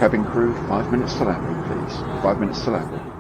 Cabin crew, 5 minutes to landing, please. 5 minutes to landing.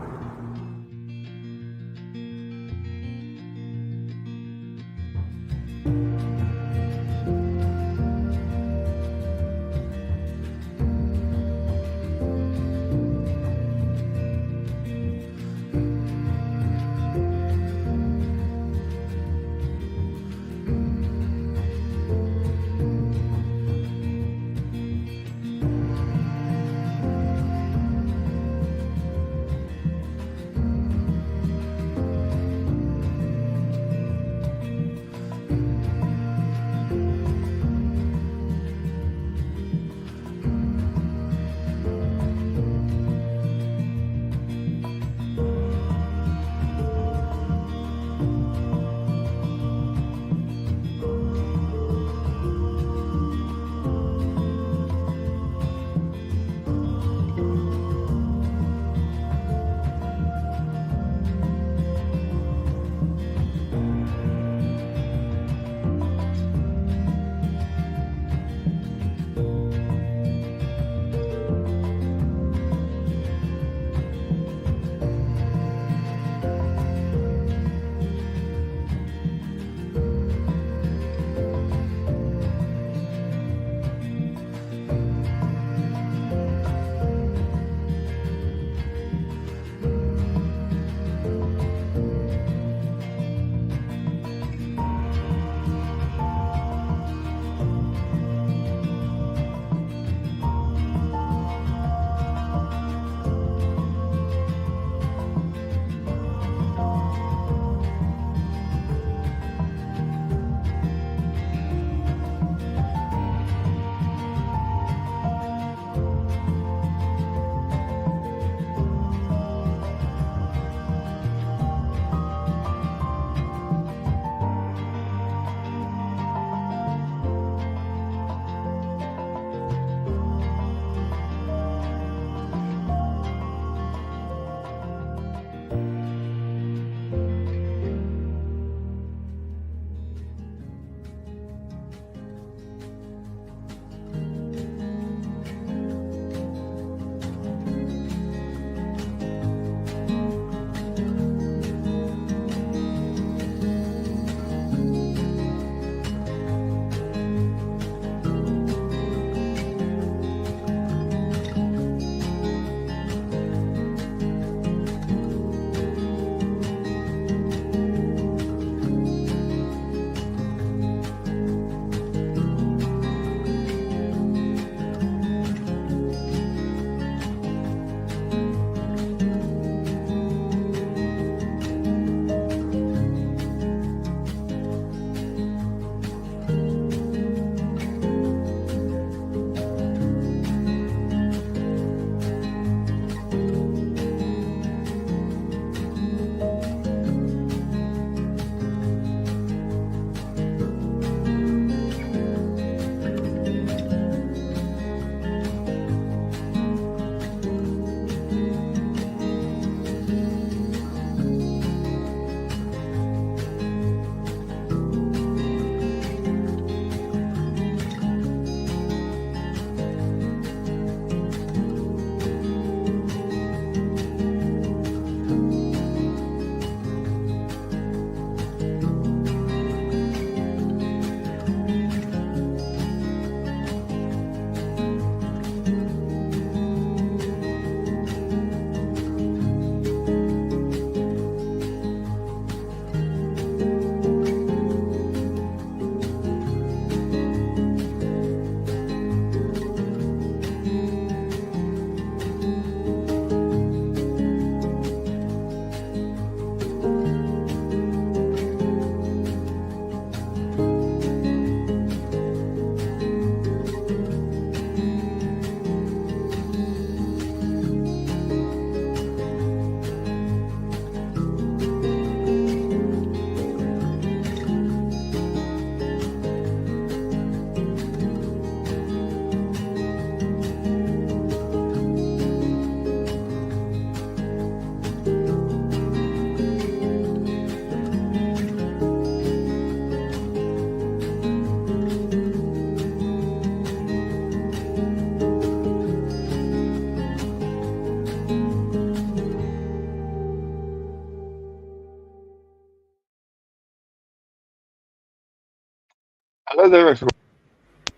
Hello there, everyone.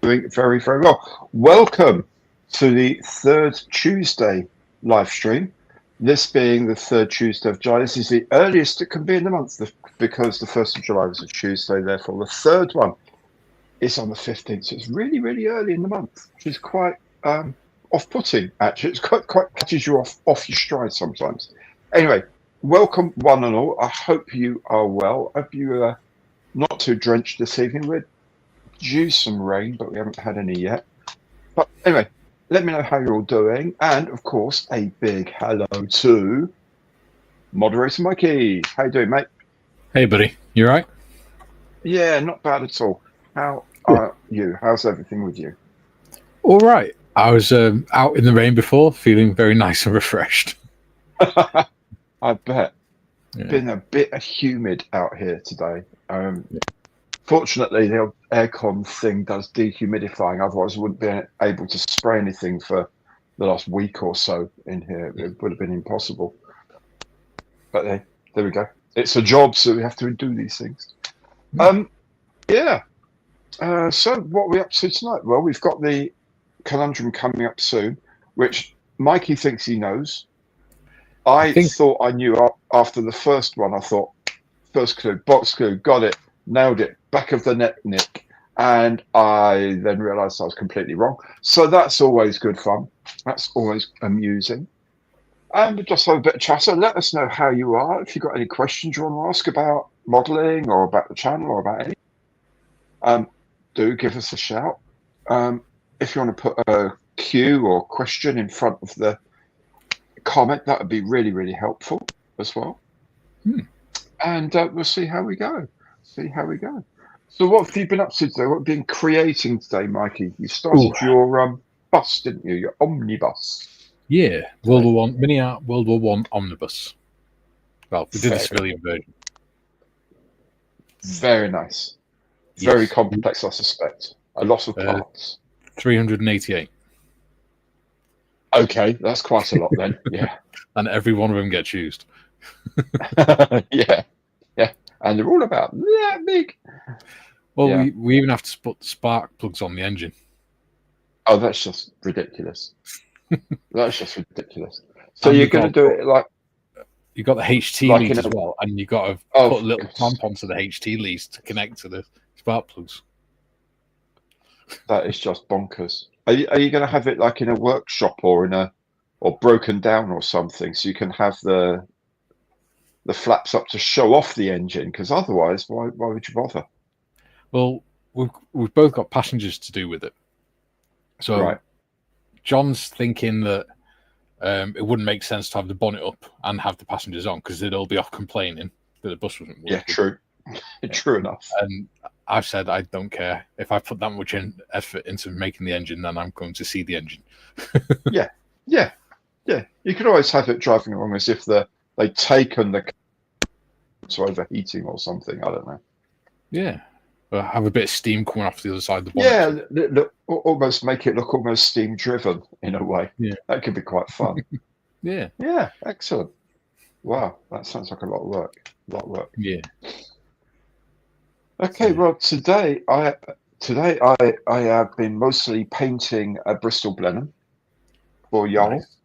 Doing very, very well. Welcome to the third Tuesday live stream. This being the third Tuesday of July. This is the earliest it can be in the month because the 1st of July was a Tuesday. Therefore, the third one is on the 15th. So it's really, really early in the month, which is quite off-putting, actually. It's quite catches you off your stride sometimes. Anyway, welcome one and all. I hope you are well. I hope you are not too drenched this evening. We're due some rain, but we haven't had any yet. But anyway, let me know how you're all doing. And of course, a big hello to Moderator Mikey. How you doing, mate? Hey, buddy. You all right? Yeah, not bad at all. How are you? How's everything with you? All right. I was out in the rain before, feeling very nice and refreshed. I bet. Yeah. Been a bit humid out here today. Fortunately, the old aircon thing does dehumidifying. Otherwise, I wouldn't be able to spray anything for the last week or so in here. It would have been impossible. But hey, there we go. It's a job, so we have to do these things. Yeah. So what are we up to tonight? Well, we've got the Conundrum coming up soon, which Mikey thinks he knows. I thought I knew after the first one. I thought, first clue, box clue, got it, nailed it, back of the net, Nick. And I then realised I was completely wrong. So that's always good fun. That's always amusing. And we'll just have a bit of chatter. Let us know how you are. If you've got any questions you want to ask about modelling or about the channel or about anything, do give us a shout. If you want to put a Q or question in front of the comment, that would be really, really helpful as well. And we'll see how we go. So what have you been up to today? What have you been creating today, Mikey? You started your bus, didn't you? Your omnibus. Yeah, World War One mini art World War One omnibus. Well, we did the civilian version. Very nice. Very complex, I suspect. A lot of parts. 388. Okay, that's quite a lot then. Yeah. And every one of them gets used. Yeah. And they're all about that big. Well, we even have to put the spark plugs on the engine. Oh, that's just ridiculous. So you're going to do it like... You got the HT leads as well, and you got to put a little clamp onto the HT leads to connect to the spark plugs. That is just bonkers. Are you going to have it like in a workshop or broken down or something, so you can have the flaps up to show off the engine? Because otherwise, why would you bother? Well, we've both got passengers to do with it. So John's thinking that it wouldn't make sense to have the bonnet up and have the passengers on because they'd all be off complaining that the bus wasn't working. Yeah, true. True enough. And I've said I don't care. If I put that much effort into making the engine, then I'm going to see the engine. Yeah. You could always have it driving along as if they'd taken the to overheating or something. I don't know. Yeah. Have a bit of steam coming off the other side of the bonnet. Yeah, look, almost make it look almost steam driven in a way. Yeah, that could be quite fun. Yeah, excellent. Wow, that sounds like a lot of work. Yeah. Okay, well today I have been mostly painting a Bristol Blenheim for y'all. Nice.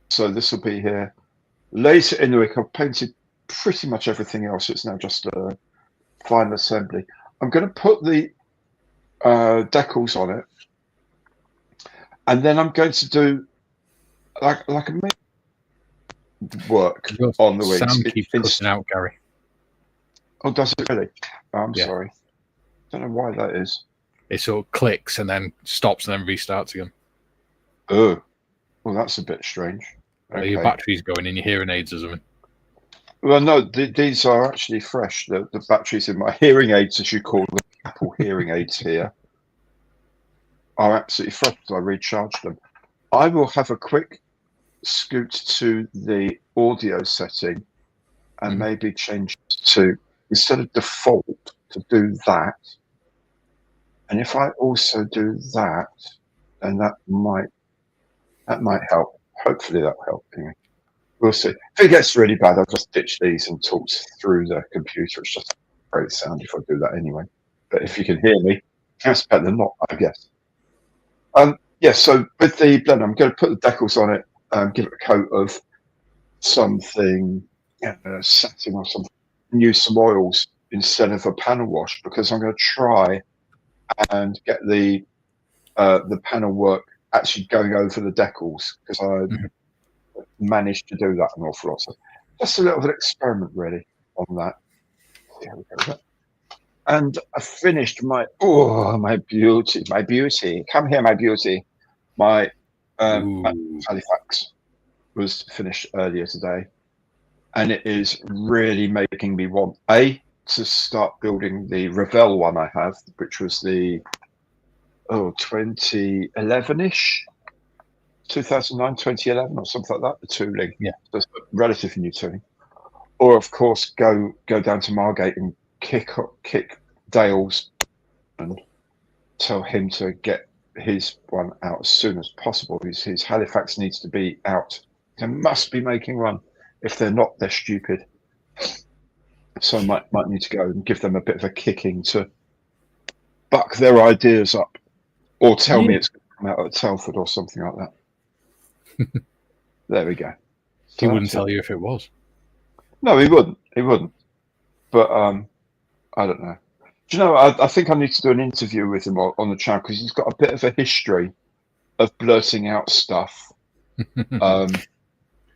So this will be here later in the week. I've painted pretty much everything else. It's now just a final assembly. I'm going to put the decals on it, and then I'm going to do like a work on the wings. Sound keeps cutting out, Gary. Oh, does it really? Oh, I'm sorry. Don't know why that is. It sort of clicks and then stops and then restarts again. Oh, well, that's a bit strange. Okay. Your battery's going in your hearing aids or something. Well, no, these are actually fresh. The batteries in my hearing aids, as you call them, Apple hearing aids here, are absolutely fresh. I recharged them. I will have a quick scoot to the audio setting and maybe change to, instead of default, to do that. And if I also do that, then that might help. Hopefully that will help. Anyway. We'll see. If it gets really bad, I'll just ditch these and talk through the computer. It's just a great sound if I do that anyway. But if you can hear me, That's better than not, I guess. Yeah, so with the blender, I'm going to put the decals on it, give it a coat of something, satin or something, and use some oils instead of a panel wash, because I'm going to try and get the panel work actually going over the decals, because I managed to do that an awful lot. So just a little bit of experiment really on that. See how we go with that. And I finished my beauty. Come here, my beauty. My Halifax was finished earlier today, and it is really making me want to start building the Revell one I have, which was the 2011-ish, 2009, 2011 or something like that. The tooling, just relatively new tooling. Or of course, go down to Margate and kick Dale's and tell him to get his one out as soon as possible. His Halifax needs to be out. They must be making one. If they're not, they're stupid. So I might need to go and give them a bit of a kicking to buck their ideas up, or tell me it's going to come out at Telford or something like that. There we go. So he wouldn't tell you if it was. No, he wouldn't. He wouldn't. But I don't know. Do you know? I think I need to do an interview with him on the channel, because he's got a bit of a history of blurting out stuff.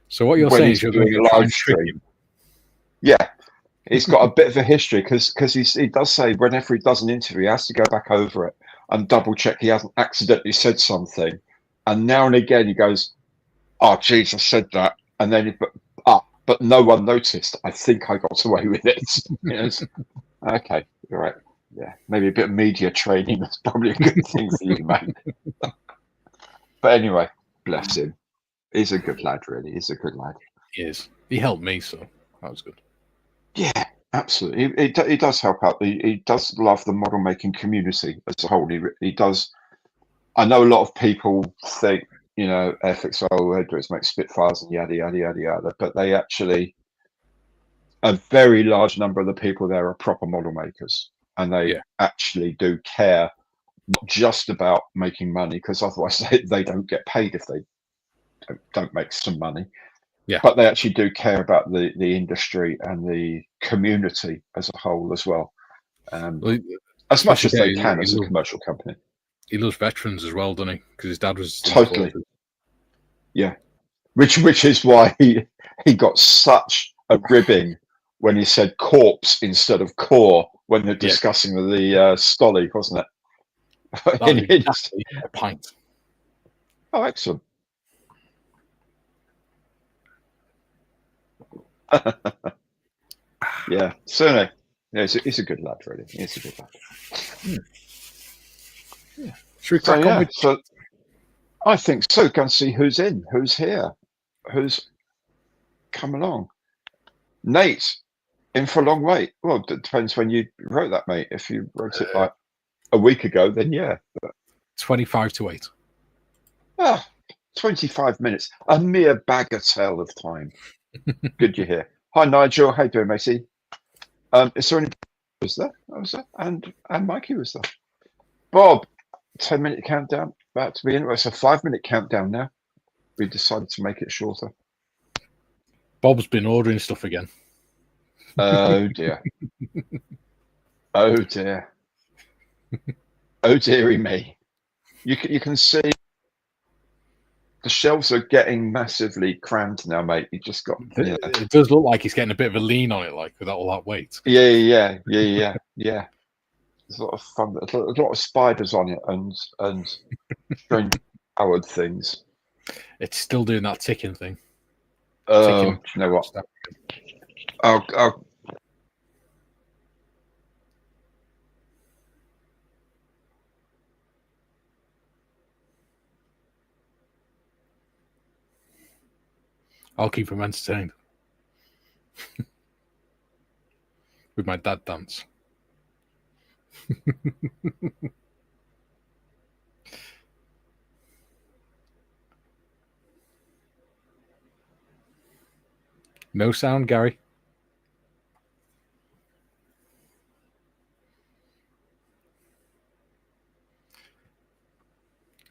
So what you're saying is you're going to try and trick him. Yeah, he's got a bit of a history, because he does say whenever he does an interview, he has to go back over it and double check he hasn't accidentally said something. And now and again he goes, "Oh, geez, I said that," and then but no one noticed. I think I got away with it. Yes. Okay, you're right. Yeah, maybe a bit of media training is probably a good thing for you, mate. But anyway, bless him. He's a good lad, really. He's a good lad. He is. He helped me, so that was good. Yeah, absolutely. He does help out. He does love the model making community as a whole. He does. I know a lot of people think, FXO does make Spitfires and yada yada yada yada, but they actually, a very large number of the people there are proper model makers, and they actually do care, not just about making money, because otherwise they don't get paid if they don't make some money. Yeah, but they actually do care about the industry and the community as a whole as well, as much as they can as a commercial company. He loves veterans as well, doesn't he? Because his dad was totally. Yeah, which is why he got such a ribbing when he said corpse instead of core when they're discussing the Stolly, wasn't it? A pint. Oh, excellent. Yeah, certainly. Yeah, he's a good lad, really. He's a good lad. Yeah. Should we crack on with? So I think so. Go and see who's in, who's here, who's come along. Nate, in for a long wait. Well, it depends when you wrote that, mate. If you wrote it like a week ago, then yeah. 25 to 8. 25 minutes. A mere bagatelle of time. Good you're here. Hi, Nigel. How you doing, matey? Is there any... Was there? I was there. And Mikey was there. Bob, 10-minute countdown. About to be in. It's a 5-minute countdown now. We decided to make it shorter. Bob's been ordering stuff again. Oh, dear. Oh, dear. Oh, dearie me. You can see the shelves are getting massively crammed now, mate. You just got... It does look like he's getting a bit of a lean on it, like, without all that weight. Yeah. There's a lot of fun. There's a lot of spiders on it and strange powered things. It's still doing that ticking thing. You know what? I'll keep him entertained with my dad dance. No sound, Gary.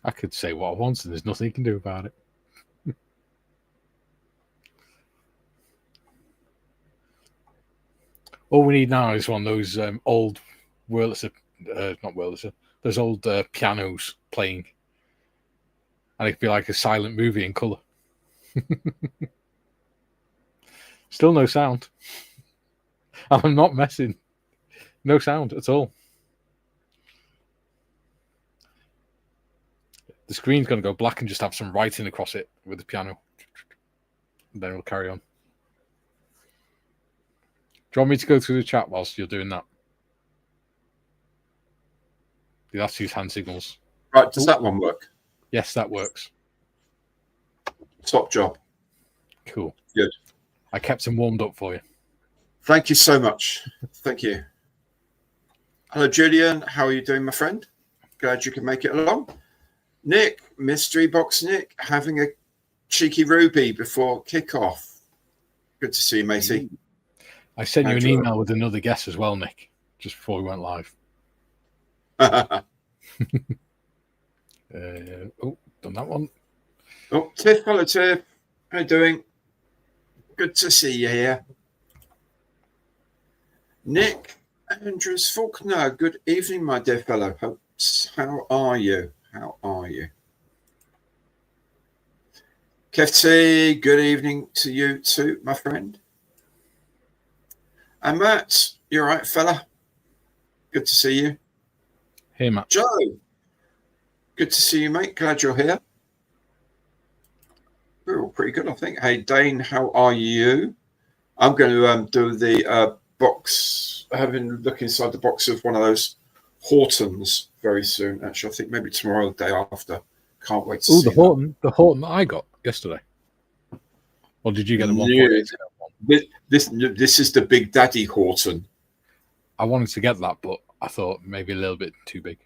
I could say what I want, and there's nothing you can do about it. All we need now is one of those old Wurlitzer, not Wurlitzer, those old pianos playing. And it could be like a silent movie in colour. Still no sound. I'm not messing. No sound at all. The screen's going to go black and just have some writing across it with the piano. And then it'll carry on. Do you want me to go through the chat whilst you're doing that? You have to use hand signals. Right, does that one work? Yes, that works. Top job. Cool. Good. I kept him warmed up for you. Thank you so much. Thank you. Hello, Julian. How are you doing, my friend? Glad you can make it along. Nick, Mystery Box Nick, having a cheeky ruby before kickoff. Good to see you, matey. I sent you an email with another guess as well, Nick, just before we went live. Oh, Done that one. Oh, Tiff, hello, Tiff. How you doing? Good to see you here. Nick Andrews Faulkner, good evening, my dear fellow. How are you? How are you? Kefty, good evening to you too, my friend. And Matt, you all right, fella? Good to see you. Hey, Matt. Joe, good to see you, mate. Glad you're here. We're all pretty good, I think. Hey, Dane, how are you? I'm going to do the box. I haven't looked inside the box of one of those Hortons very soon. Actually, I think maybe tomorrow or the day after. Can't wait to see the Horton that I got yesterday. Or did you get the one? This is the Big Daddy Horton. I wanted to get that, but I thought maybe a little bit too big.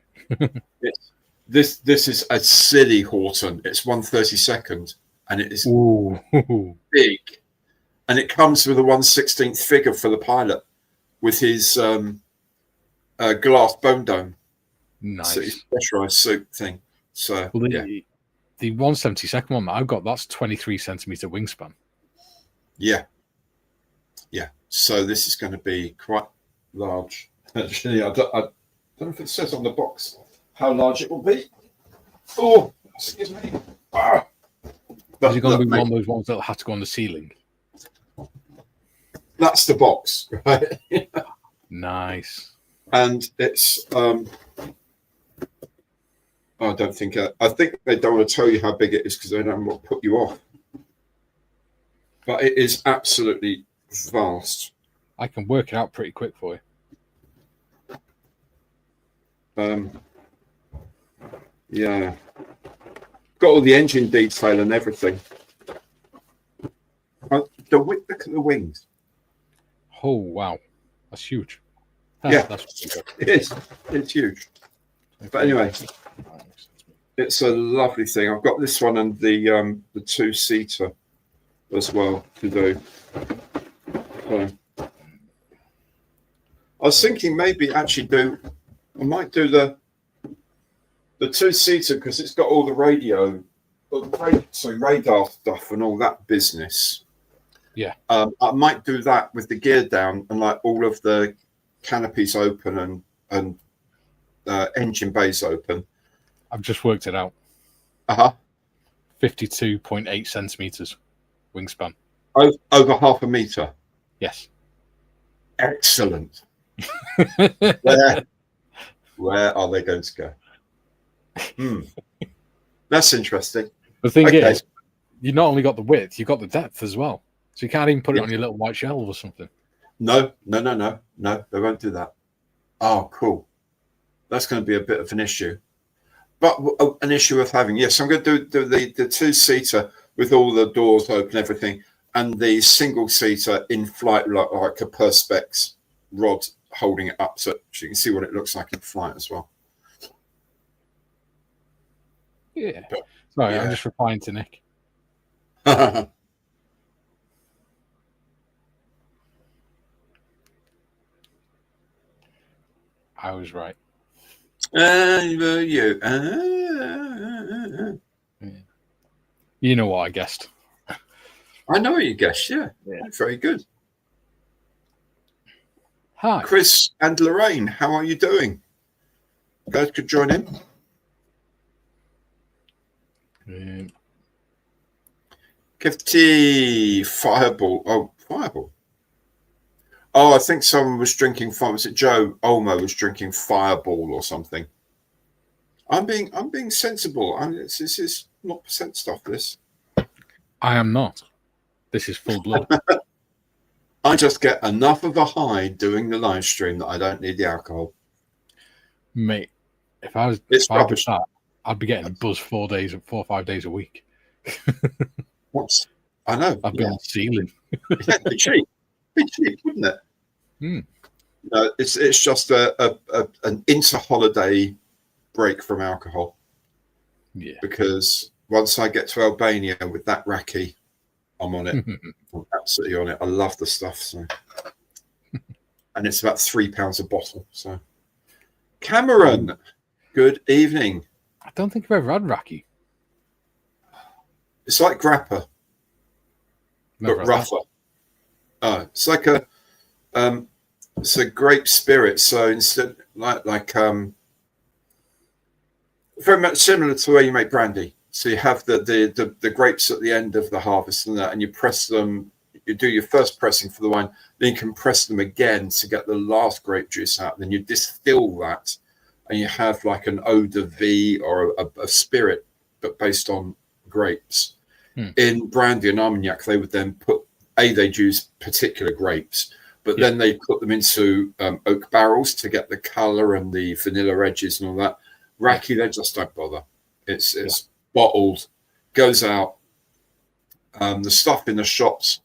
This is a silly Horton. It's 1/32, and it is big, and it comes with a 1/16 figure for the pilot with his glass bone dome. Nice. So his pressurized suit thing. So the 1/72 one that I've got, that's 23 centimeter wingspan. Yeah. So this is going to be quite large. Actually, I don't know if it says on the box how large it will be. Oh, excuse me. Is it going to be one of those ones that'll have to go on the ceiling? That's the box, right? Nice. And it's I don't think I think they don't want to tell you how big it is because they don't want to put you off. But it is absolutely vast. I can work it out pretty quick for you. Yeah. Got all the engine detail and everything. Look at the wings. Oh, wow. That's huge. Yeah, that's it is. It's huge. But anyway, it's a lovely thing. I've got this one and the two-seater as well to do. I was thinking maybe actually I might do the two-seater because it's got all the radar stuff and all that business. Yeah. I might do that with the gear down and like all of the canopies open and engine bays open. I've just worked it out. 52.8 centimeters wingspan. Over half a meter. Yes. Excellent. Where are they going to go? That's interesting. The thing is, you not only got the width, you got the depth as well. So you can't even put it on your little white shelf or something. No, they won't do that. Oh, cool. That's going to be a bit of an issue. But an issue of having, yes, I'm going to do the two-seater with all the doors open, everything, and the single-seater in flight like a Perspex rod holding it up so you can see what it looks like in flight as well. Yeah. Sorry, yeah. I'm just replying to Nick. I was right. You. Yeah. You know what I guessed. I know what you guessed, yeah. Very good. Hi. Chris and Lorraine, how are you doing? Guys could join in. Kifty Fireball. Oh, Fireball. Oh, I think someone was drinking fire. Was it Joe Olmo was drinking Fireball or something? I'm being sensible. This is not percent stuff. This. I am not. This is full blood. I just get enough of a high doing the live stream that I don't need the alcohol. Mate, if I did that, I'd be getting buzzed 4 or 5 days a week. What? I know. I've been ceiling. Yeah, it'd be cheap, wouldn't it? No, it's just an inter-holiday break from alcohol. Yeah. Because once I get to Albania with that raki, I'm on it. I'm absolutely on it. I love the stuff. So, and it's about £3 a bottle. So, Cameron, good evening. I don't think I've ever had raki. It's like grappa, but rougher. It's like it's a grape spirit. So instead, like very much similar to where you make brandy. So you have the grapes at the end of the harvest and that, and you press them. You do your first pressing for the wine, then you can press them again to get the last grape juice out. Then you distill that, and you have like an eau de vie or a spirit, but based on grapes. In brandy and Armagnac, they would then they'd use particular grapes, but then they put them into oak barrels to get the color and the vanilla edges and all that. Raki, they just don't bother. It's bottled, goes out. The stuff in the shops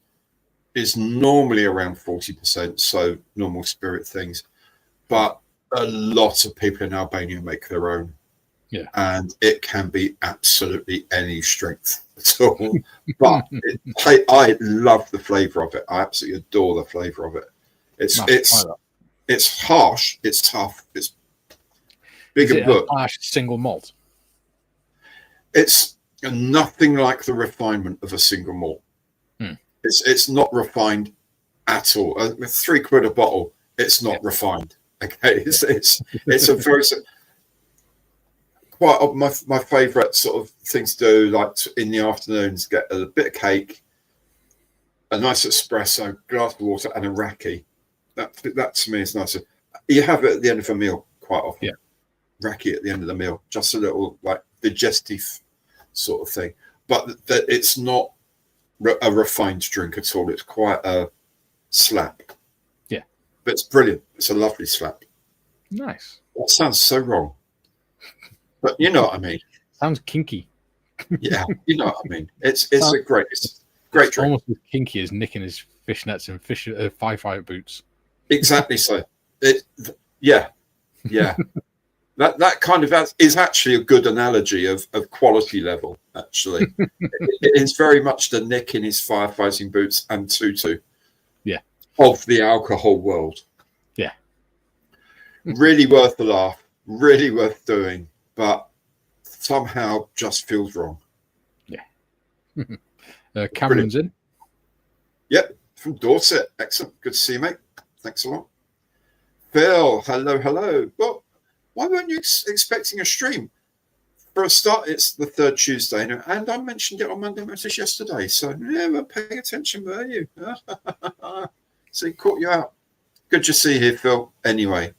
is normally around 40%, so normal spirit things. But a lot of people in Albania make their own. Yeah. And it can be absolutely any strength at all. But I love the flavor of it. I absolutely adore the flavor of it. It's harsh, it's tough, it's big and book. Harsh single malt. It's nothing like the refinement of a single malt. It's not refined at all. With £3 a bottle, it's not refined. Okay, it's a very quite my favourite sort of thing to do, like in the afternoons, get a bit of cake, a nice espresso, glass of water, and a raki. That to me is nicer. You have it at the end of a meal quite often. Yeah. Raki at the end of the meal, just a little like digestive sort of thing. But it's not a refined drink at all. It's quite a slap. Yeah. But it's brilliant. It's a lovely slap. Nice. That sounds so wrong. But you know what I mean. Sounds kinky. Yeah, you know what I mean. It's a great drink. Almost as kinky as nicking his fishnets and firefighter boots. Exactly so. Yeah. That kind of is actually a good analogy of quality level. Actually, it is very much the nick in his firefighting boots and tutu. Yeah. Of the alcohol world. Yeah. Really worth the laugh. Really worth doing. But somehow just feels wrong. Yeah. Cameron's in. Yep, from Dorset. Excellent. Good to see you, mate. Thanks a lot. Phil, hello. Well, why weren't you expecting a stream? For a start, it's the third Tuesday, and I mentioned it on Monday Message yesterday. So, yeah, we're paying attention, were you? So, he caught you out. Good to see you here, Phil. Anyway,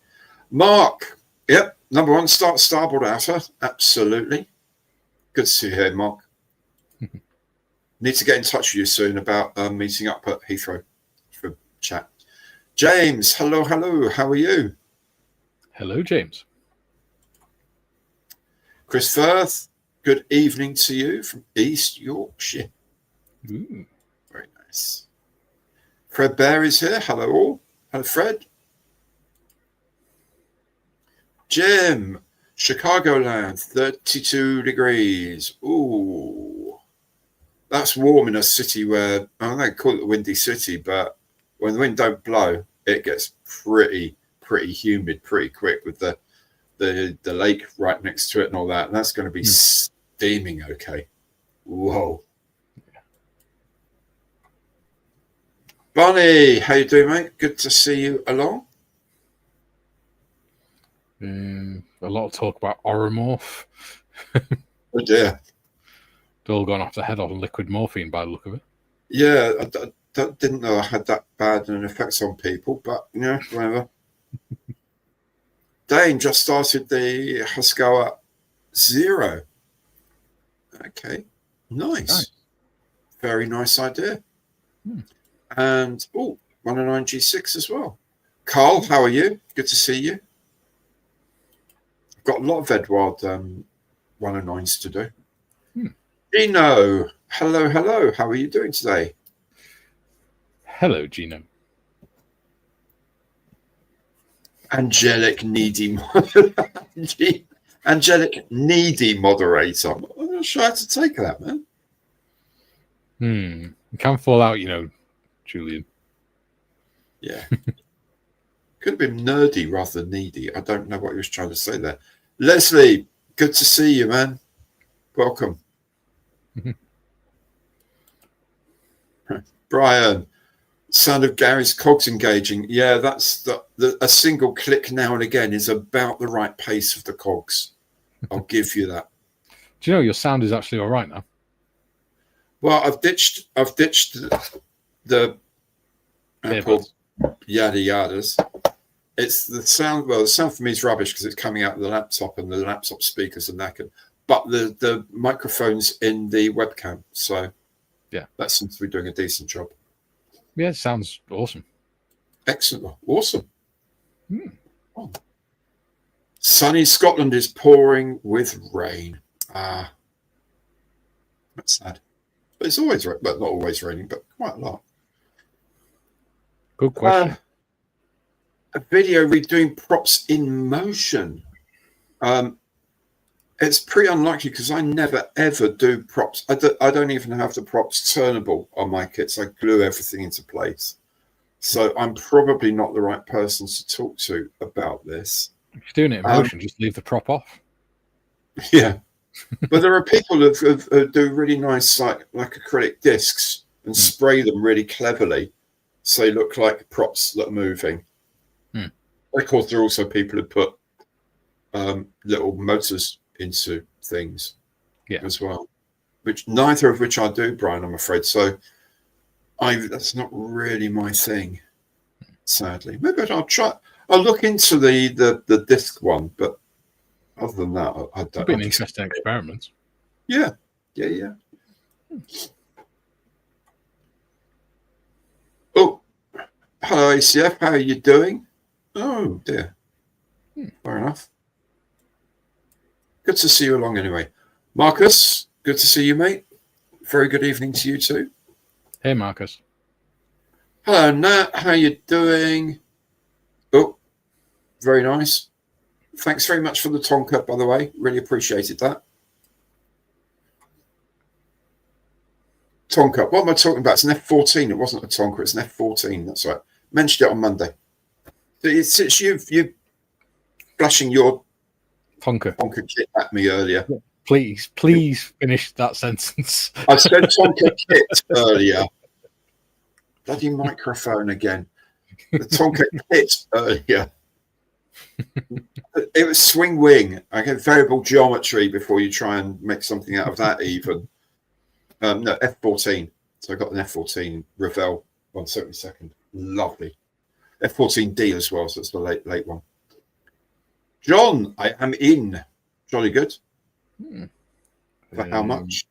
Mark. Yep, number one, starboard outer. Absolutely. Good to see you here, Mark. Need to get in touch with you soon about meeting up at Heathrow for chat. James, hello. How are you? Hello, James. Chris Firth, good evening to you from East Yorkshire. Ooh. Very nice. Fred Bear is here. Hello, all. Hello, Fred. Jim, Chicagoland, 32 degrees. Ooh. That's warm in a city where, I don't know, call it the Windy City, but when the wind don't blow, it gets pretty humid pretty quick with the lake right next to it and all that. And that's going to be Deeming okay. Whoa. Barney, how you doing, mate? Good to see you along. A lot of talk about Oromorph. Oh dear. They're all gone off the head on liquid morphine by the look of it. Yeah, I didn't know I had that bad an effect on people, but whatever. Dane just started the Haskawa Zero. Okay, nice. Very nice idea. And 109G6 as well. Carl, how are you? Good to see you. I've got a lot of Edward 109s to do. Gino, hello. How are you doing today? Hello, Gino. Angelic needy moderator. I'm not sure how to take that, man. You can fall out, Julian. Yeah. Could have been nerdy rather than needy. I don't know what he was trying to say there. Leslie, good to see you, man. Welcome. Brian, sound of Gary's cogs engaging. Yeah, that's a single click now and again is about the right pace of the cogs. I'll give you that. Do you know your sound is actually all right now? Well, I've ditched the Apple yada yadas. It's the sound. Well, the sound for me is rubbish because it's coming out of the laptop and the laptop speakers are knackered. But the microphone's in the webcam, so yeah, that seems to be doing a decent job. Yeah, it sounds awesome. Excellent, awesome. Oh. Sunny Scotland is pouring with rain. That's sad. But it's always, but not always raining, but quite a lot. Good question. A video redoing props in motion. It's pretty unlikely because I never ever do props. I don't even have the props turnable on my kits. I glue everything into place. So I'm probably not the right person to talk to about this. If you're doing it in motion, just leave the prop off. Yeah. But there are people who do really nice like acrylic discs and spray them really cleverly so they look like props that are moving. Of course, there are also people who put little motors into things as well, neither of which I do, Brian, I'm afraid. So that's not really my thing, sadly. Maybe I'll look into the disc one, but other than that, I don't. It'd be an interesting experiment. Yeah. Oh, hello, ACF. How are you doing? Oh dear. Fair enough. Good to see you along anyway. Marcus, good to see you, mate. Very good evening to you too. Hey, Marcus. Hello, Nat. How you doing? Oh, very nice. Thanks very much for the Tonka, by the way. Really appreciated that. Tonka. What am I talking about? It's an F14. It wasn't a Tonka. It's an F14. That's right. Mentioned it on Monday. It's you flashing your Tonka kit at me earlier. Please finish that sentence. I said Tonka kit earlier. Bloody microphone again. The Tonka kit earlier. It was swing wing. I get variable geometry before you try and make something out of that even. No, F14. So I got an F14 Revell 172nd. Lovely. F14D as well, so it's the late one. John, I am in. Jolly good. For how much?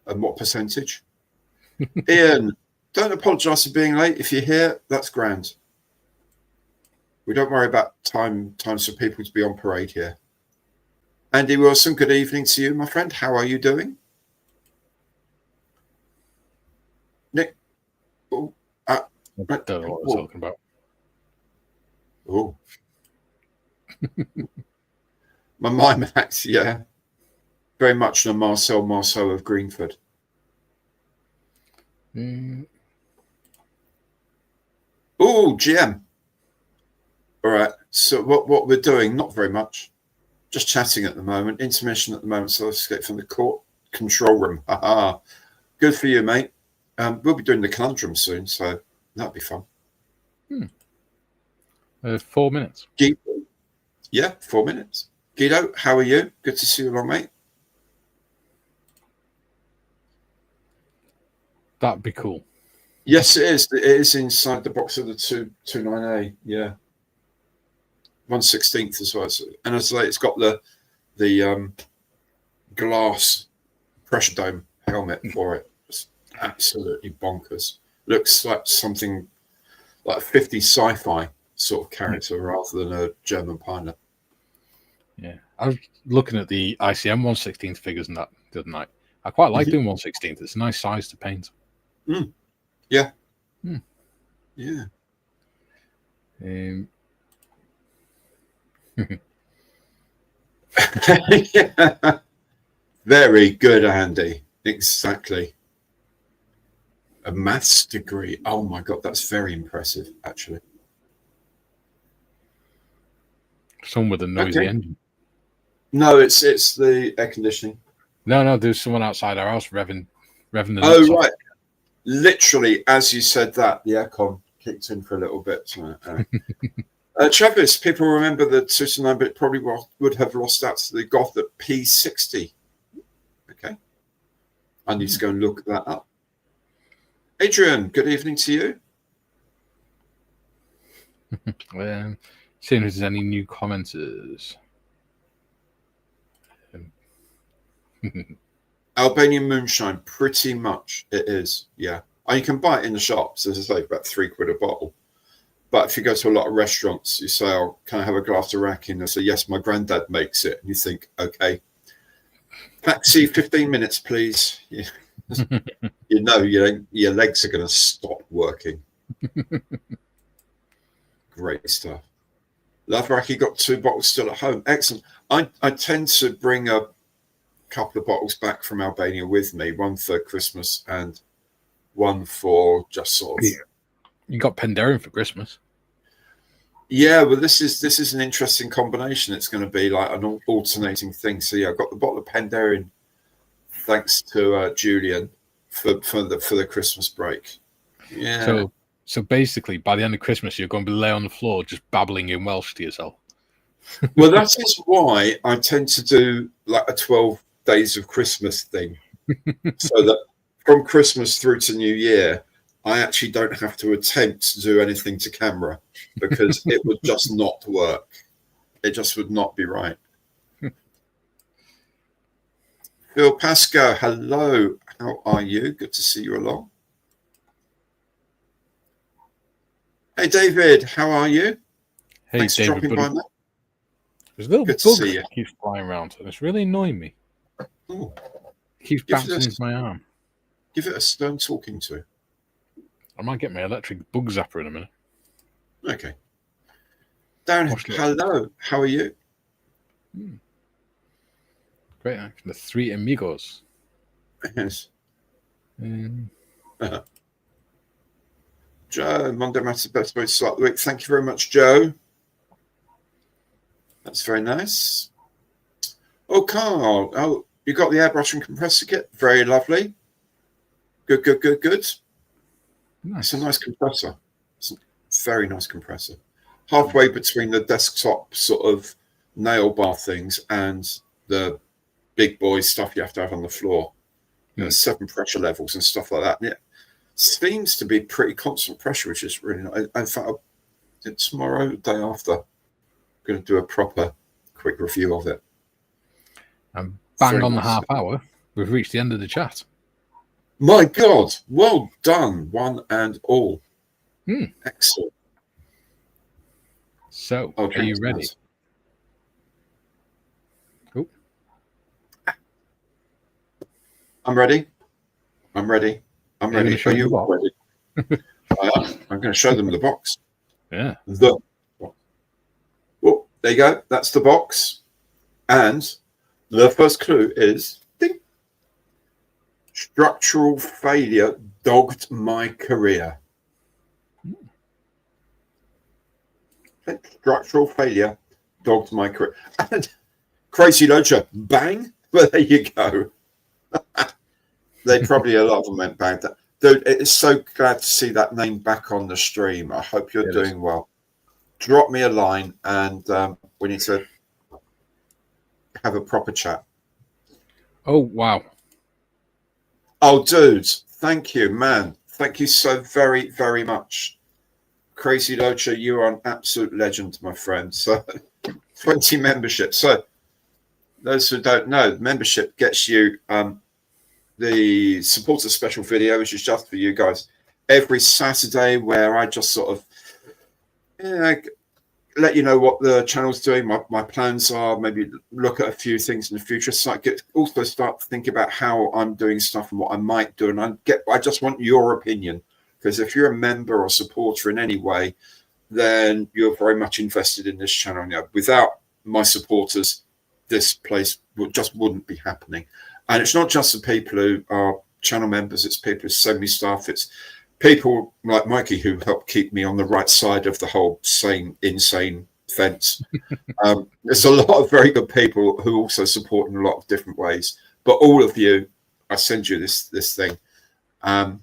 And what percentage? Ian, don't apologise for being late. If you're here, that's grand. We don't worry about times for people to be on parade here. Andy Wilson, good evening to you, my friend. How are you doing? Nick? I don't know what we're talking about. Oh. My mind acts, yeah. Very much the Marcel Marceau of Greenford. Oh, GM. All right. So what we're doing, not very much. Just chatting at the moment. Intermission at the moment, so I'll escape from the court control room. Haha. Good for you, mate. We'll be doing the Conundrum soon, so that'll be fun. 4 minutes. Guido? Yeah, 4 minutes. Guido, how are you? Good to see you along, mate. That'd be cool. Yes, it is. It is inside the box of the 229A. Yeah. 1/16 as well. And as I say, it's got the glass pressure dome helmet for it. It's absolutely bonkers. Looks like something like a 50s sci-fi sort of character rather than a German pilot. Yeah. I was looking at the ICM 1/16 figures and that the other night. I quite like doing 1/16. It's a nice size to paint. Yeah. Yeah. Yeah. Very good, Andy. Exactly. A maths degree. Oh my God, that's very impressive, actually. Someone with a noisy engine. No, it's the air conditioning. No, there's someone outside our house revving the Oh, nuts right. Literally, as you said that, the aircon kicked in for a little bit. Travis, people remember the 229, but it probably would have lost out to the Goth at P60. Okay. I need to go and look that up. Adrian, good evening to you. Seeing if there's any new commenters. Albanian moonshine, pretty much it is, yeah. And you can buy it in the shops, as I say, about £3 a bottle. But if you go to a lot of restaurants, you say, "Oh, can I have a glass of raki?" And they say, "Yes, my granddad makes it." And you think, "Okay, taxi, 15 minutes, please." Yeah. You know, your legs are going to stop working. Great stuff. Love raki, got 2 bottles still at home. Excellent. I tend to bring a couple of bottles back from Albania with me, one for Christmas and one for just sort of. You got Pandaren for Christmas. Yeah, well, this is an interesting combination. It's going to be like an alternating thing. So yeah, I've got the bottle of Pandaren, thanks to Julian for the Christmas break. Yeah. So basically, by the end of Christmas, you're going to be lay on the floor just babbling in Welsh to yourself. Well, that is why I tend to do like a 12 days of Christmas thing, so that from Christmas through to New Year, I actually don't have to attempt to do anything to camera because it would just not work. It just would not be right. Phil Pascoe, hello. How are you? Good to see you along. Hey, David, how are you? Hey, Thanks for dropping by, mate. There's a little bug that keeps flying around, and it's really annoying me. Oh. It keeps bouncing into my arm. Give it a stern talking to. I might get my electric bug zapper in a minute. Okay. Darren, hello. How are you? Great. The 3 amigos. Yes. Joe, Monday Matters best way to start the week. Thank you very much, Joe. That's very nice. Oh, Carl. Oh, you got the airbrush and compressor kit? Very lovely. Good. Nice. It's a nice compressor. It's a very nice compressor. Halfway between the desktop sort of nail bar things and the big boy stuff you have to have on the floor. You know, 7 pressure levels and stuff like that. And it seems to be pretty constant pressure, which is really nice. In fact, tomorrow, the day after, I'm going to do a proper quick review of it. And bang on the half hour, we've reached the end of the chat. My God, well done, one and all. Excellent. So, are you ready? Oh. I'm ready. Are you ready? I am. I'm going to show them the box. Yeah. Oh, there you go. That's the box. And the first clue is ding, structural failure dogged my career. Structural failure dogged my career. And Crazy Loacher, bang. Well, there you go. They probably, a lot of them went bang. Dude, it's so glad to see that name back on the stream. I hope you're doing well. Drop me a line and we need to have a proper chat. Oh, wow. Oh, dudes, thank you, man. Thank you so very, very much. Crazy Loacher, you are an absolute legend, my friend. So 20 memberships. So those who don't know, membership gets you the supporter special video, which is just for you guys, every Saturday, where I just sort of let you know what the channel's doing, my plans are, maybe look at a few things in the future. So I also start to think about how I'm doing stuff and what I might do. And I just want your opinion, because if you're a member or supporter in any way, then you're very much invested in this channel. Now, without my supporters, this place just wouldn't be happening. And it's not just the people who are channel members, it's people who send me stuff. It's people like Mikey who help keep me on the right side of the whole insane fence. There's a lot of very good people who also support in a lot of different ways. But all of you, I send you this thing. So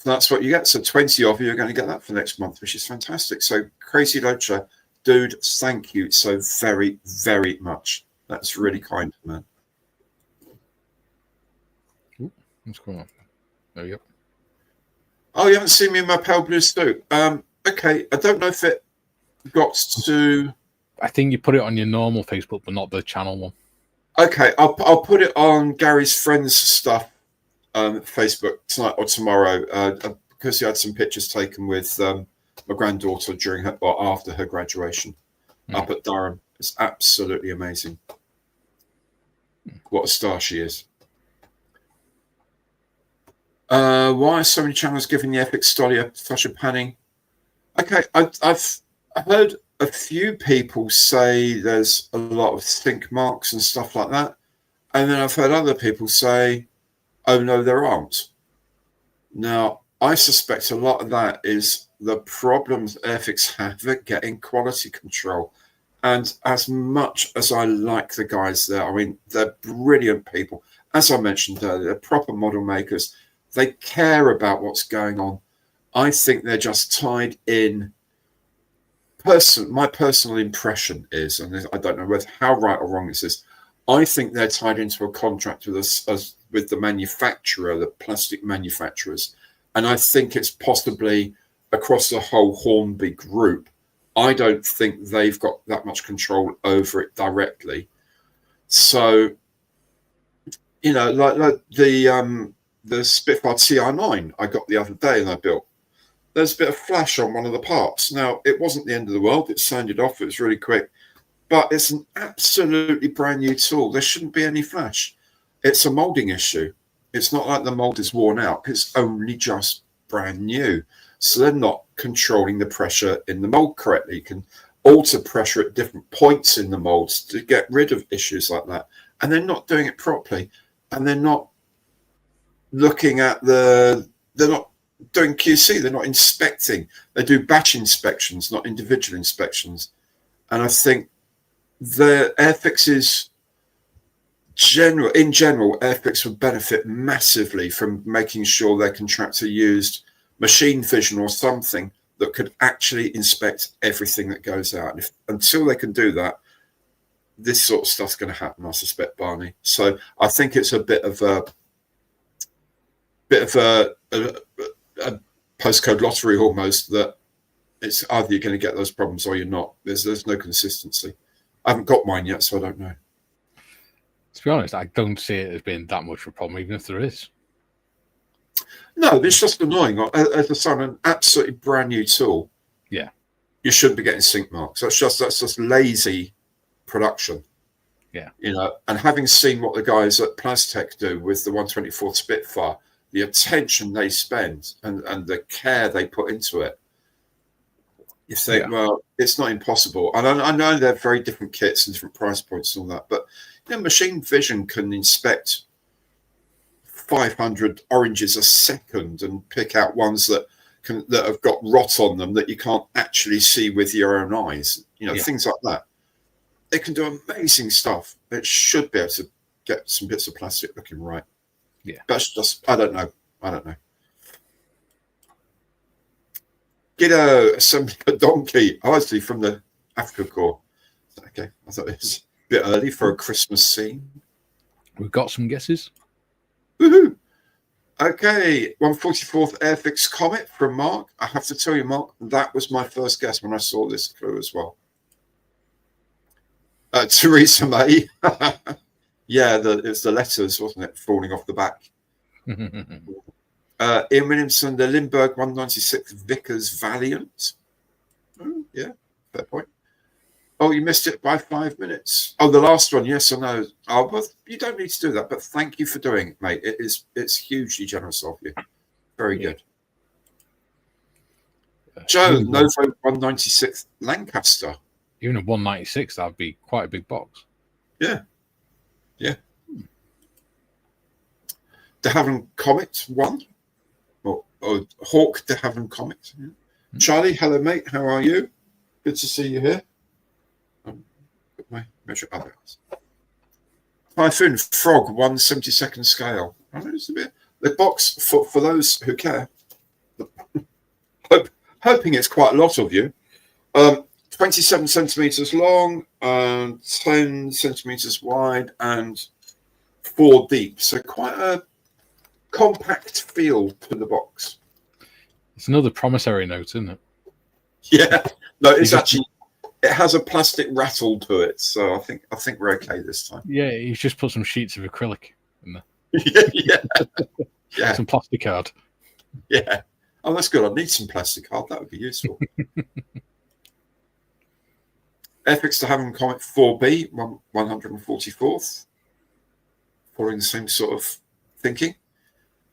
that's what you get. So 20 of you are going to get that for next month, which is fantastic. So Crazy Loacher, dude, thank you so very, very much. That's really kind, man. What's going on? There we go. Oh, you haven't seen me in my pale blue suit. Okay, I don't know if it got to. I think you put it on your normal Facebook, but not the channel one. Okay, I'll put it on Gary's friends stuff, Facebook tonight or tomorrow, because he had some pictures taken with my granddaughter during her or after her graduation up at Durham. It's absolutely amazing. What a star she is. Why are so many channels giving the epic Stolia such a panning? Okay, I've heard a few people say there's a lot of stink marks and stuff like that. And then I've heard other people say, oh, no, there aren't. Now, I suspect a lot of that is the problems Airfix have at getting quality control. And as much as I like the guys there, I mean, they're brilliant people. As I mentioned earlier, they're proper model makers. They care about what's going on. I think they're just tied in. My personal impression is, and I don't know how right or wrong this is, I think they're tied into a contract with us with the manufacturer, the plastic manufacturers. And I think it's possibly across the whole Hornby group. I don't think they've got that much control over it directly. So, you know, like the Spitfire TR9 I got the other day and I built. There's a bit of flash on one of the parts. Now, it wasn't the end of the world. It sounded off. It was really quick. But it's an absolutely brand new tool. There shouldn't be any flash. It's a molding issue. It's not like the mold is worn out. It's only just brand new. So they're not controlling the pressure in the mold correctly. You can alter pressure at different points in the molds to get rid of issues like that. And they're not doing it properly. And they're not looking at they're not doing QC. They're not inspecting. They do batch inspections, not individual inspections. And I think the Airfixes in general, Airfix would benefit massively from making sure their contractor used machine vision or something that could actually inspect everything that goes out. And until they can do that, this sort of stuff's going to happen, I suspect, Barney. So I think it's a bit of a postcode lottery almost, that it's either you're going to get those problems or you're not. There's no consistency. I haven't got mine yet, so I don't know. To be honest, I don't see it as being that much of a problem, even if there is. No, it's just annoying. As I say, an absolutely brand new tool. Yeah, you shouldn't be getting sync marks. That's just lazy production. Yeah, you know. And having seen what the guys at Plastech do with the 124 Spitfire, the attention they spend and the care they put into it, you think, well, it's not impossible. And I know they're very different kits and different price points and all that, but you know, machine vision can inspect 500 oranges a second and pick out ones that have got rot on them that you can't actually see with your own eyes. You know, things like that. it can do amazing stuff. It should be able to get some bits of plastic looking right. Yeah. That's just, I don't know. Giddo, assembly a donkey, obviously from the Africa Corps. Okay, I thought it was a bit early for a Christmas scene. We've got some guesses. Woohoo! Okay, 144th Airfix Comet from Mark. I have to tell you, Mark, that was my first guess when I saw this clue as well. Theresa May. Yeah, it's the letters, wasn't it, falling off the back. Ian Williamson, the Lindbergh 196 Vickers Valiant. Oh, yeah, fair point. Oh, you missed it by 5 minutes. Oh, the last one, yes or no? Oh, well, you don't need to do that, but thank you for doing it, mate. It's hugely generous of you. Very good. Joe, Novo 196 Lancaster. Even a 196, that'd be quite a big box. Yeah. De Havilland Comet 1. Or Hawk De Havilland Comet. Yeah. Charlie, hello, mate. How are you? Good to see you here. My measure others. Typhoon Frog 1/72 scale. I know it's a bit. The box for those who care. Hoping it's quite a lot of you. 27 centimeters long, 10 centimeters wide, and 4 deep. So quite a compact feel to the box. It's another promissory note, isn't it? Yeah. No, it's actually. It has a plastic rattle to it, so I think we're okay this time. Yeah, he's just put some sheets of acrylic in there. Yeah. Some plastic card. Yeah. Oh, that's good. I need some plastic card. That would be useful. FX De Havilland Comet 4B, 144th. Following the same sort of thinking.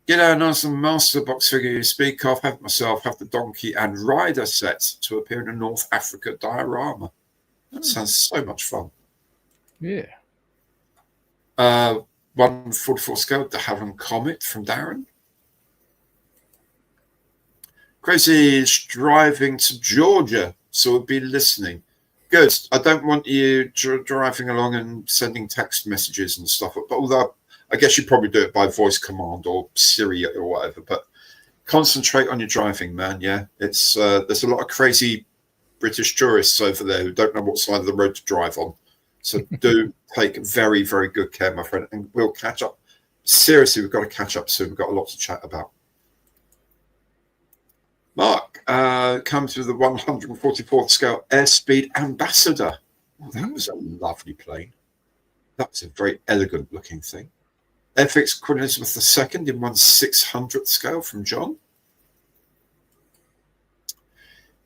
Get out nice and master box figure you speak of. Have myself, have the donkey and rider set to appear in a North Africa diorama. That sounds so much fun. Yeah. 144 scale De Havilland Comet from Darren. Crazy is driving to Georgia, so we'll be listening. Good. I don't want you driving along and sending text messages and stuff, but although I guess you probably do it by voice command or Siri or whatever, but concentrate on your driving, man. Yeah, it's there's a lot of crazy British tourists over there who don't know what side of the road to drive on. So do take very, very good care, my friend, and we'll catch up. Seriously, we've got to catch up soon. We've got a lot to chat about. Mark comes with the 144th scale Airspeed Ambassador. Oh, that was a lovely plane. That was a very elegant looking thing. FX Queen Elizabeth II in 1/600th scale from John.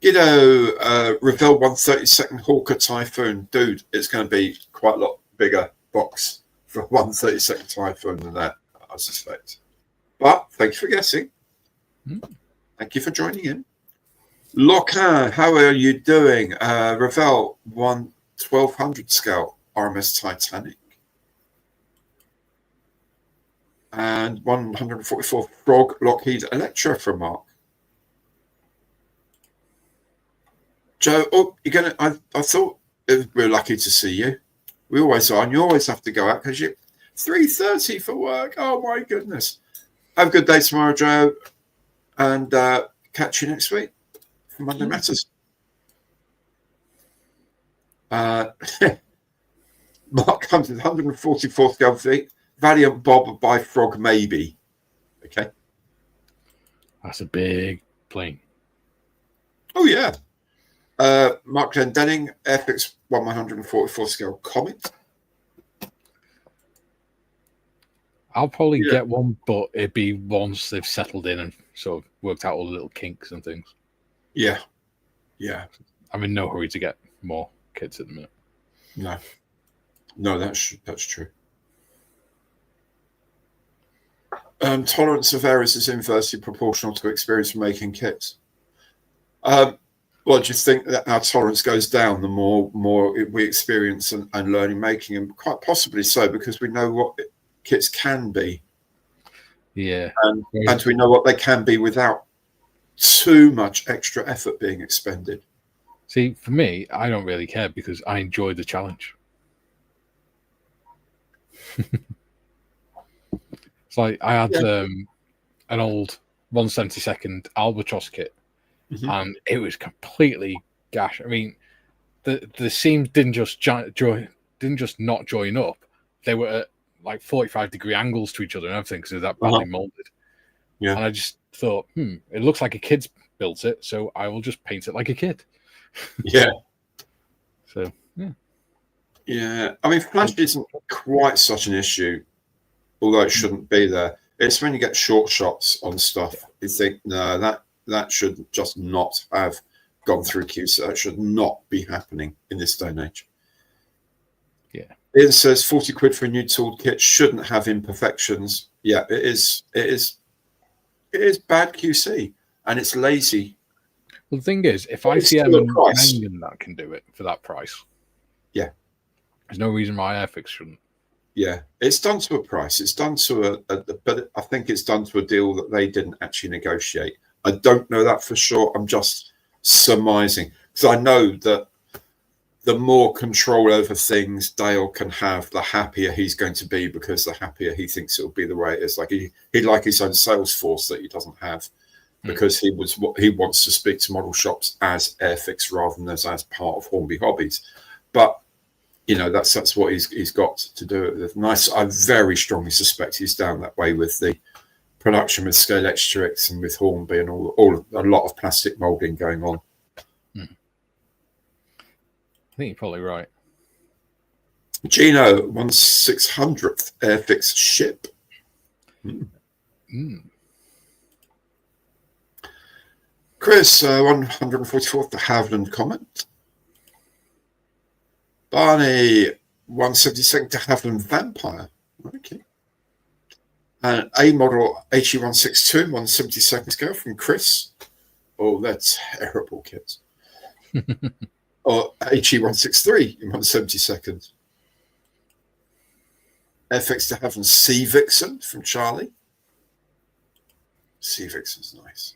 Giddo, Revell 1/32 Hawker Typhoon. Dude, it's going to be quite a lot bigger box for 1/32 Typhoon than that, I suspect. But thank you for guessing. Thank you for joining in. Locan, how are you doing? Revell 1/1200 scale RMS Titanic. And 144 Frog Lockheed Electra from Mark. Joe, you're gonna. I thought we're lucky to see you. We always are, and you always have to go out because you're 3:30 for work. Oh my goodness! Have a good day tomorrow, Joe, and catch you next week for Monday Matters. Mark comes with 144 scale feet. Valiant Bob by Frog maybe. Okay. That's a big plane. Oh yeah. Mark Glendenning, FX 144 scale Comet. I'll probably get one, but it'd be once they've settled in and sort of worked out all the little kinks and things. Yeah. I'm in no hurry to get more kits at the minute. No, that's true. Tolerance of errors is inversely proportional to experience of making kits. Well, do you think that our tolerance goes down the more we experience and learning making them? Quite possibly so, because we know what kits can be. Yeah. And we know what they can be without too much extra effort being expended. See, for me, I don't really care because I enjoy the challenge. It's like I had an old 1/72 Albatross kit, and it was completely gash. I mean, the seams didn't just not join up; they were at like 45-degree angles to each other and everything because it was that badly molded. Yeah, and I just thought, it looks like a kid's built it, so I will just paint it like a kid. Yeah. So yeah. Yeah, I mean, flash isn't quite such an issue, although it shouldn't be there. It's when you get short shots on stuff, you think, no, that should just not have gone through QC. That should not be happening in this day and age. Yeah. It says 40 quid for a new tool kit shouldn't have imperfections. Yeah, it is bad QC, and it's lazy. Well, the thing is, if ICM and Mengen that can do it for that price, yeah, there's no reason why Airfix shouldn't. Yeah, it's done to a price. It's done to but I think it's done to a deal that they didn't actually negotiate. I don't know that for sure. I'm just surmising because I know that the more control over things Dale can have, the happier he's going to be, because the happier he thinks it'll be the way it is. Like he'd like his own sales force that he doesn't have, because he wants to speak to model shops as Airfix rather than as part of Hornby Hobbies. But you know, that's what he's got to do it with. Nice. I very strongly suspect he's down that way with the production with Scale Extrix and with Hornby and all a lot of plastic molding going on. I think you're probably right. Gino, 1/600th Airfix ship. Chris, 144th Haviland comment. Barney, 172nd to Haviland Vampire. Okay. And A model HE162, 172nd scale from Chris. Oh, that's terrible, kids. Or HE163 in 172nd. FX to Haviland Sea Vixen from Charlie. Sea Vixen's nice.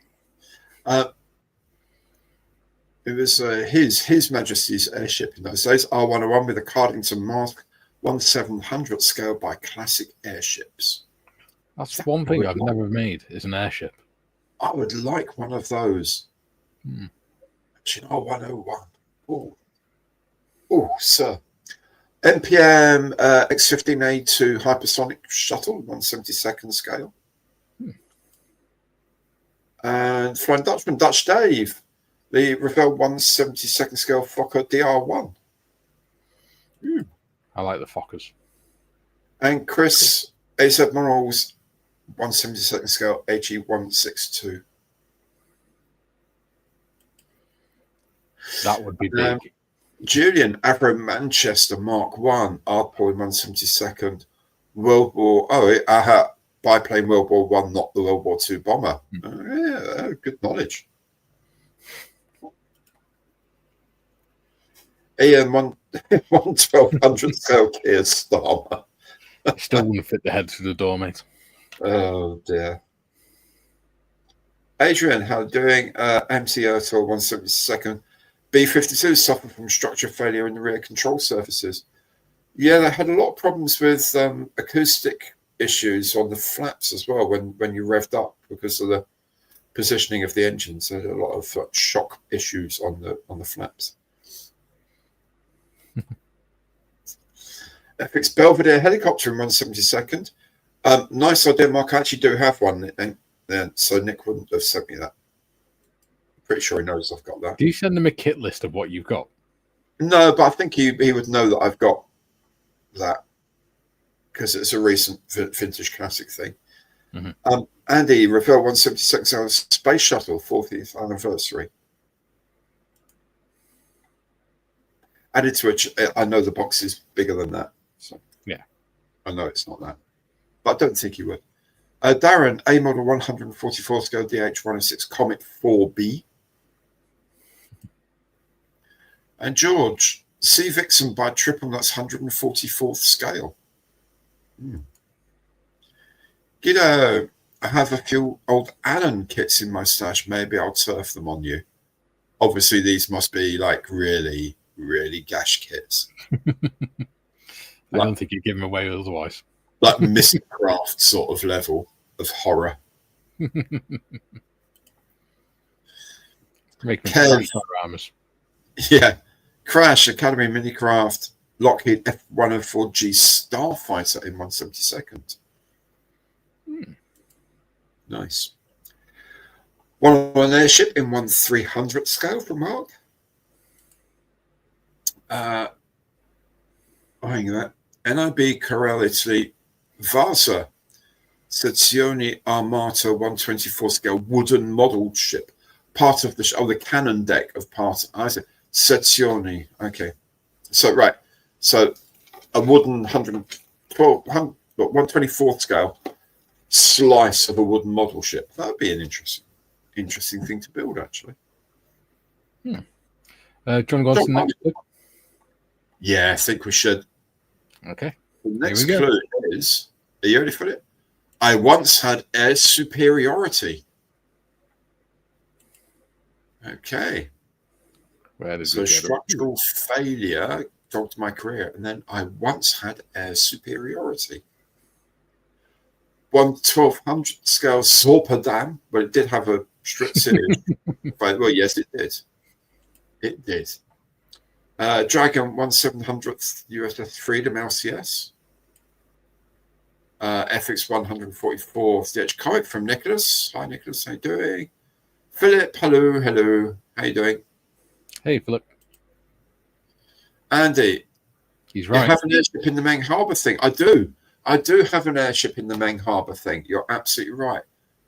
It was His Majesty's airship in those days, R101 with a Cardington mask, 1/700th scale by Classic Airships. That's one thing I've never made, is an airship. I would like one of those. Actually, R101. Oh, sir. NPM X-15A2 hypersonic shuttle, 1/72nd scale. And Flying Dutchman, Dutch Dave, the Revell 1/72nd scale Fokker DR1. I like the Fokkers. And Chris, AZ Morals, 1/72nd scale HE162. That would be big. Julian, Avro Manchester Mark 1, Ardpole in 1/72nd. World War, biplane World War 1, not the World War 2 bomber. Yeah, good knowledge. Ian, 1/1200th scale Kia Starmer. Still wouldn't fit the head through the door, mate. Oh, dear. Adrian, how are you doing? MC Ertel, 1/72nd. B-52 suffered from structure failure in the rear control surfaces. Yeah, they had a lot of problems with acoustic issues on the flaps as well when you revved up because of the positioning of the engines. There a lot of shock issues on the flaps. FX Belvedere helicopter in 1/72nd. Nice idea, Mark. I actually do have one, so Nick wouldn't have sent me that. Pretty sure he knows I've got that. Do you send him a kit list of what you've got? No, but I think he would know that I've got that because it's a recent vintage classic thing. Andy, Revell 1/76 hour space shuttle, 40th anniversary. Added to which, I know the box is bigger than that. So yeah, I know it's not that, but I don't think he would. Darren, A model 144 scale DH106 Comet 4B. And George, Sea Vixen by Triple Nuts 144th scale. Guido, I have a few old Allen kits in my stash. Maybe I'll turf them on you. Obviously, these must be like really, really gash kits. I don't think you'd give him away otherwise. Like Mr. Craft sort of level of horror. Make me crash dioramas. Yeah. Crash, Academy Minicraft, Lockheed F-104G Starfighter in 1/72. Nice. One airship in 1/300 scale from Mark. Eyeing that. NIB Corel Italy Vasa Sezioni Armata 1/24 scale wooden modelled ship. Part of the cannon deck of part. I said Sezioni. Okay. So, right. So, a wooden 1/24 scale slice of a wooden model ship. That would be an interesting thing to build, actually. Do you want to go on to the next clue? Yeah, I think we should. Okay. The next clue is, are you ready for it? I once had air superiority. Okay. So structural failure dogged my career, and then I once had air superiority. 1/1200 scale Sorpa Dam, but it did have a strip series. Well, yes, it did. It did. Dragon 1/700th USS Freedom LCS. FX 144th DH comic from Nicholas. Hi, Nicholas. How you doing? Philip. Hello. Hello. How you doing? Hey, Philip. Andy. He's right. You have an airship in the Meng Harbour thing. I do. I do have an airship in the Meng Harbour thing. You're absolutely right.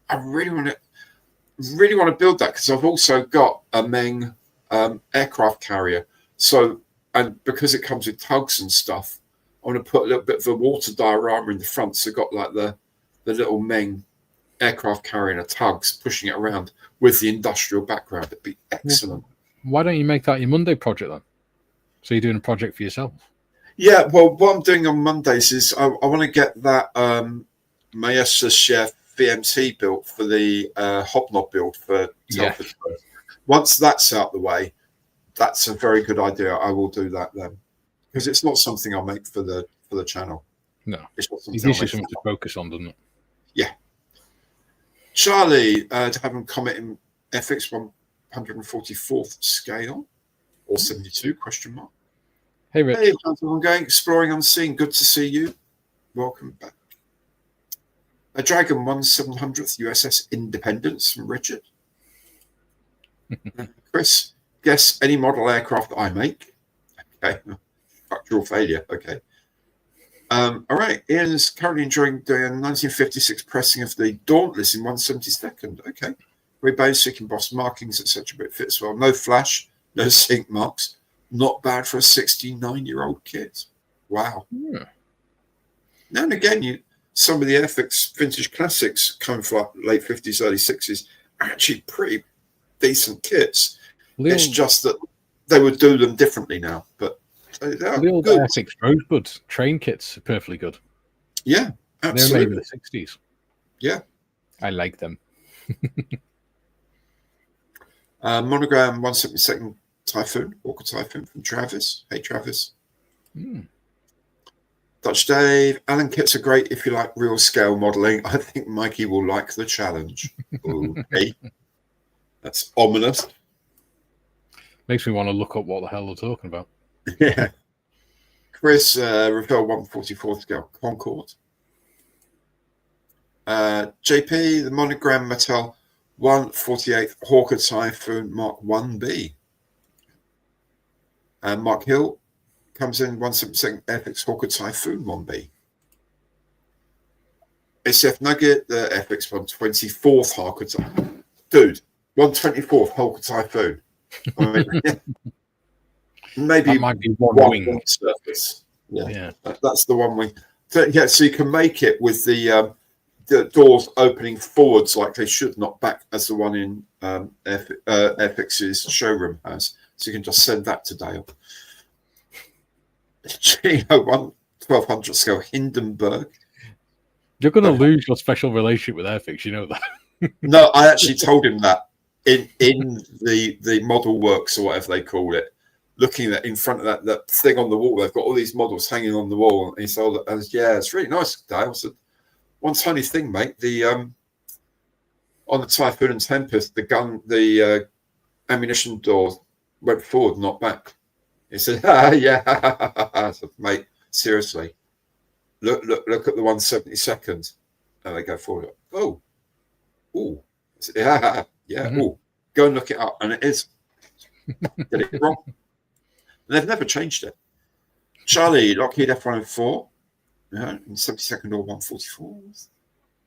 I really want to build that because I've also got a Meng aircraft carrier. So, and because it comes with tugs and stuff, I want to put a little bit of a water diorama in the front. So, got like the little Meng aircraft carrier and tugs pushing it around with the industrial background. It'd be excellent. Why don't you make that your Monday project then? So you're doing a project for yourself? Yeah, well, what I'm doing on Mondays is I want to get that Maestra Chef VMT built for the Hobnob build for Telford. Once that's out the way, that's a very good idea. I will do that then, because it's not something I'll make for the channel. No, it's not something to focus on, doesn't it? Yeah. Charlie, to have him comment in FX 144th scale or 72 question mark. Hey, Rich. Hey, how's everyone going? Exploring Unseen. Good to see you. Welcome back. A Dragon 1/700th USS Independence from Richard. Chris, guess any model aircraft I make. Okay. Structural failure. Okay. All right. Ian's currently enjoying doing a 1956 pressing of the Dauntless in 1/72nd. Okay. Very basic embossed markings, etc. But it fits well. No flash, no sink marks. Not bad for a 69-year-old kid. Wow. Yeah. Now and again, some of the Airfix vintage classics coming from like late 50s, early 60s are actually pretty decent kits. It's just that they would do them differently now. But the old Airfix Rosebud train kits are perfectly good. Yeah, absolutely. They're made in the 60s. Yeah. I like them. Monogram 1/72nd Typhoon, Walker Typhoon from Travis. Hey, Travis. Dutch Dave. Alan kits are great if you like real scale modelling. I think Mikey will like the challenge. Okay. That's ominous. Makes me want to look up what the hell they're talking about. Yeah. Chris, Rafael 144th scale Concorde. JP, the Monogram Mattel 1/48th Hawker Typhoon Mark 1B. Mark Hill comes in 1/72nd FX Hawker Typhoon 1B. SF Nugget, the FX 1/24th Hawker Typhoon. Dude, 1/24th Hawker Typhoon. I mean, maybe that might be one wing surface. Yeah. That's the one wing. So, yeah, so you can make it with the doors opening forwards like they should, not back as the one in FX's showroom has. So you can just send that to Dale. Gino 1/1200 scale Hindenburg. You're going to lose your special relationship with Airfix, you know that. No, I actually told him that in the model works or whatever they call it. looking at in front of that thing on the wall. They've got all these models hanging on the wall. And he said, yeah, it's really nice, Dale. I said, one tiny thing, mate. The on the Typhoon and Tempest, the ammunition door went forward, not back. He said, yeah. I said, mate, seriously. Look at the 172nd. And they go forward. Oh. Said, yeah. Mm-hmm. Oh. Go and look it up. And it is. Get it wrong. And they've never changed it. Charlie, Lockheed F-104. In 72nd or 144.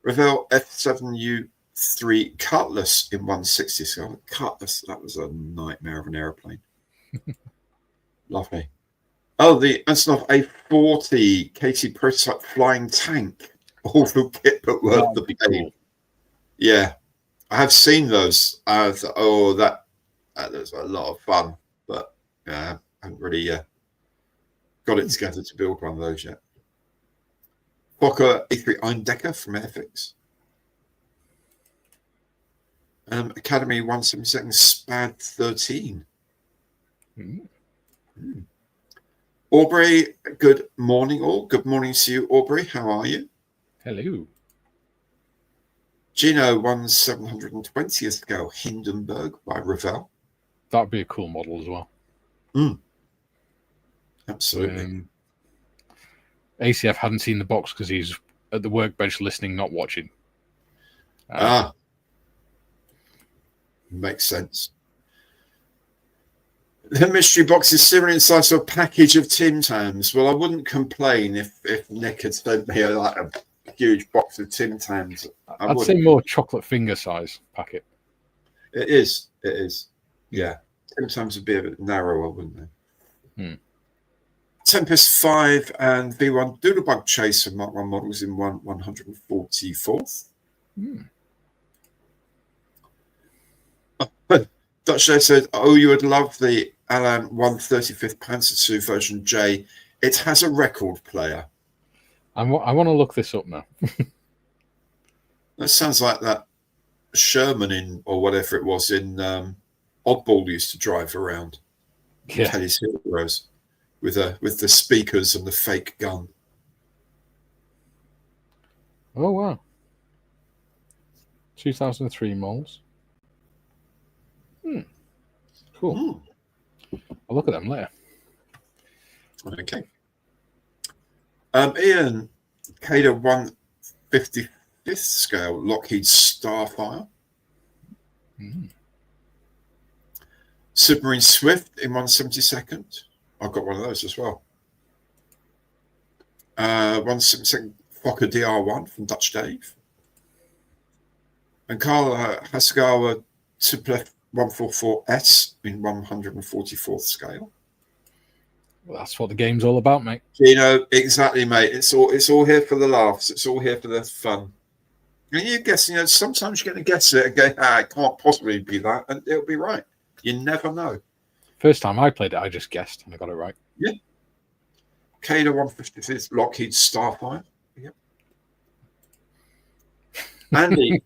Revell F7U3 Cutlass in 160. So Cutlass, that was a nightmare of an aeroplane. Lovely. Oh, the Antonov A40 KT prototype flying tank. Awful kit, but worth the pain. Cool. Yeah, I have seen those. I thought, that was a lot of fun, but I haven't really got it together to build one of those yet. Fokker A3 Eindecker from Airfix. Academy 172nd SPAD 13. Aubrey, good morning all. Good morning to you, Aubrey. How are you? Hello. Gino 1720th scale Hindenburg by Revell. That'd be a cool model as well. Absolutely. ACF hadn't seen the box because he's at the workbench listening, not watching. Makes sense. The mystery box is similar in size to a package of Tim Tams. Well, I wouldn't complain if Nick had sent me a huge box of Tim Tams. I'd say more chocolate finger size packet. It is. Yeah. Tim Tams would be a bit narrower, wouldn't they? Tempest 5 and V1 Doodlebug Chaser Mark 1 models in 144th. Dutch Day said, oh, you would love the Alan 135th Panzer II version J. It has a record player. I want to look this up now. That sounds like that Sherman or whatever it was in Oddball used to drive around. Yeah. Kelly's Heroes with the speakers and the fake gun. Oh, wow. 2003 molds. Cool. I'll look at them later. Okay. Ian, Cada 155th scale Lockheed Starfire. Submarine Swift in 172nd. I've got one of those as well. 172nd Fokker DR1 from Dutch Dave. And Carl Hasegawa Tupolev 144S in 144th scale. Well, that's what the game's all about, mate. Exactly, mate. It's all here for the laughs. It's all here for the fun. And you guess, sometimes you're going to guess it and go, it can't possibly be that, and it'll be right. You never know. First time I played it, I just guessed and I got it right. Yeah. Cada 155th Lockheed Starfire. Yep. Andy,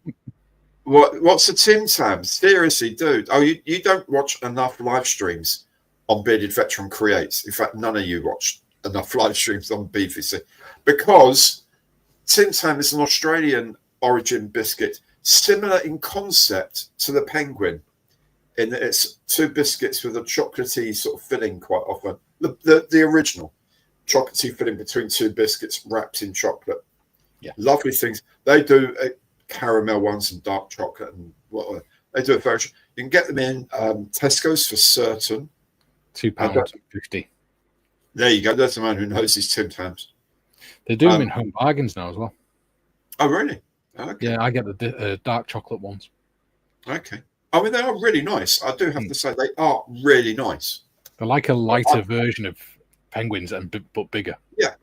what's a Tim Tam? Seriously, dude. Oh, you don't watch enough live streams on Bearded Veteran Creates. In fact, none of you watch enough live streams on BVC because Tim Tam is an Australian origin biscuit, similar in concept to the Penguin, in that it's two biscuits with a chocolatey sort of filling quite often. The original chocolatey filling between two biscuits wrapped in chocolate. Yeah, lovely things. They do caramel ones and dark chocolate and whatever. They do a version. You can get them in Tesco's for certain. £2.50. There you go. That's the man who knows his Tim Tams. They do them in home bargains now as well. Oh, really? Okay. Yeah, I get the dark chocolate ones. Okay. I mean, they are really nice. I do have to say they are really nice. They're like a lighter version of Penguins, but bigger. Yeah.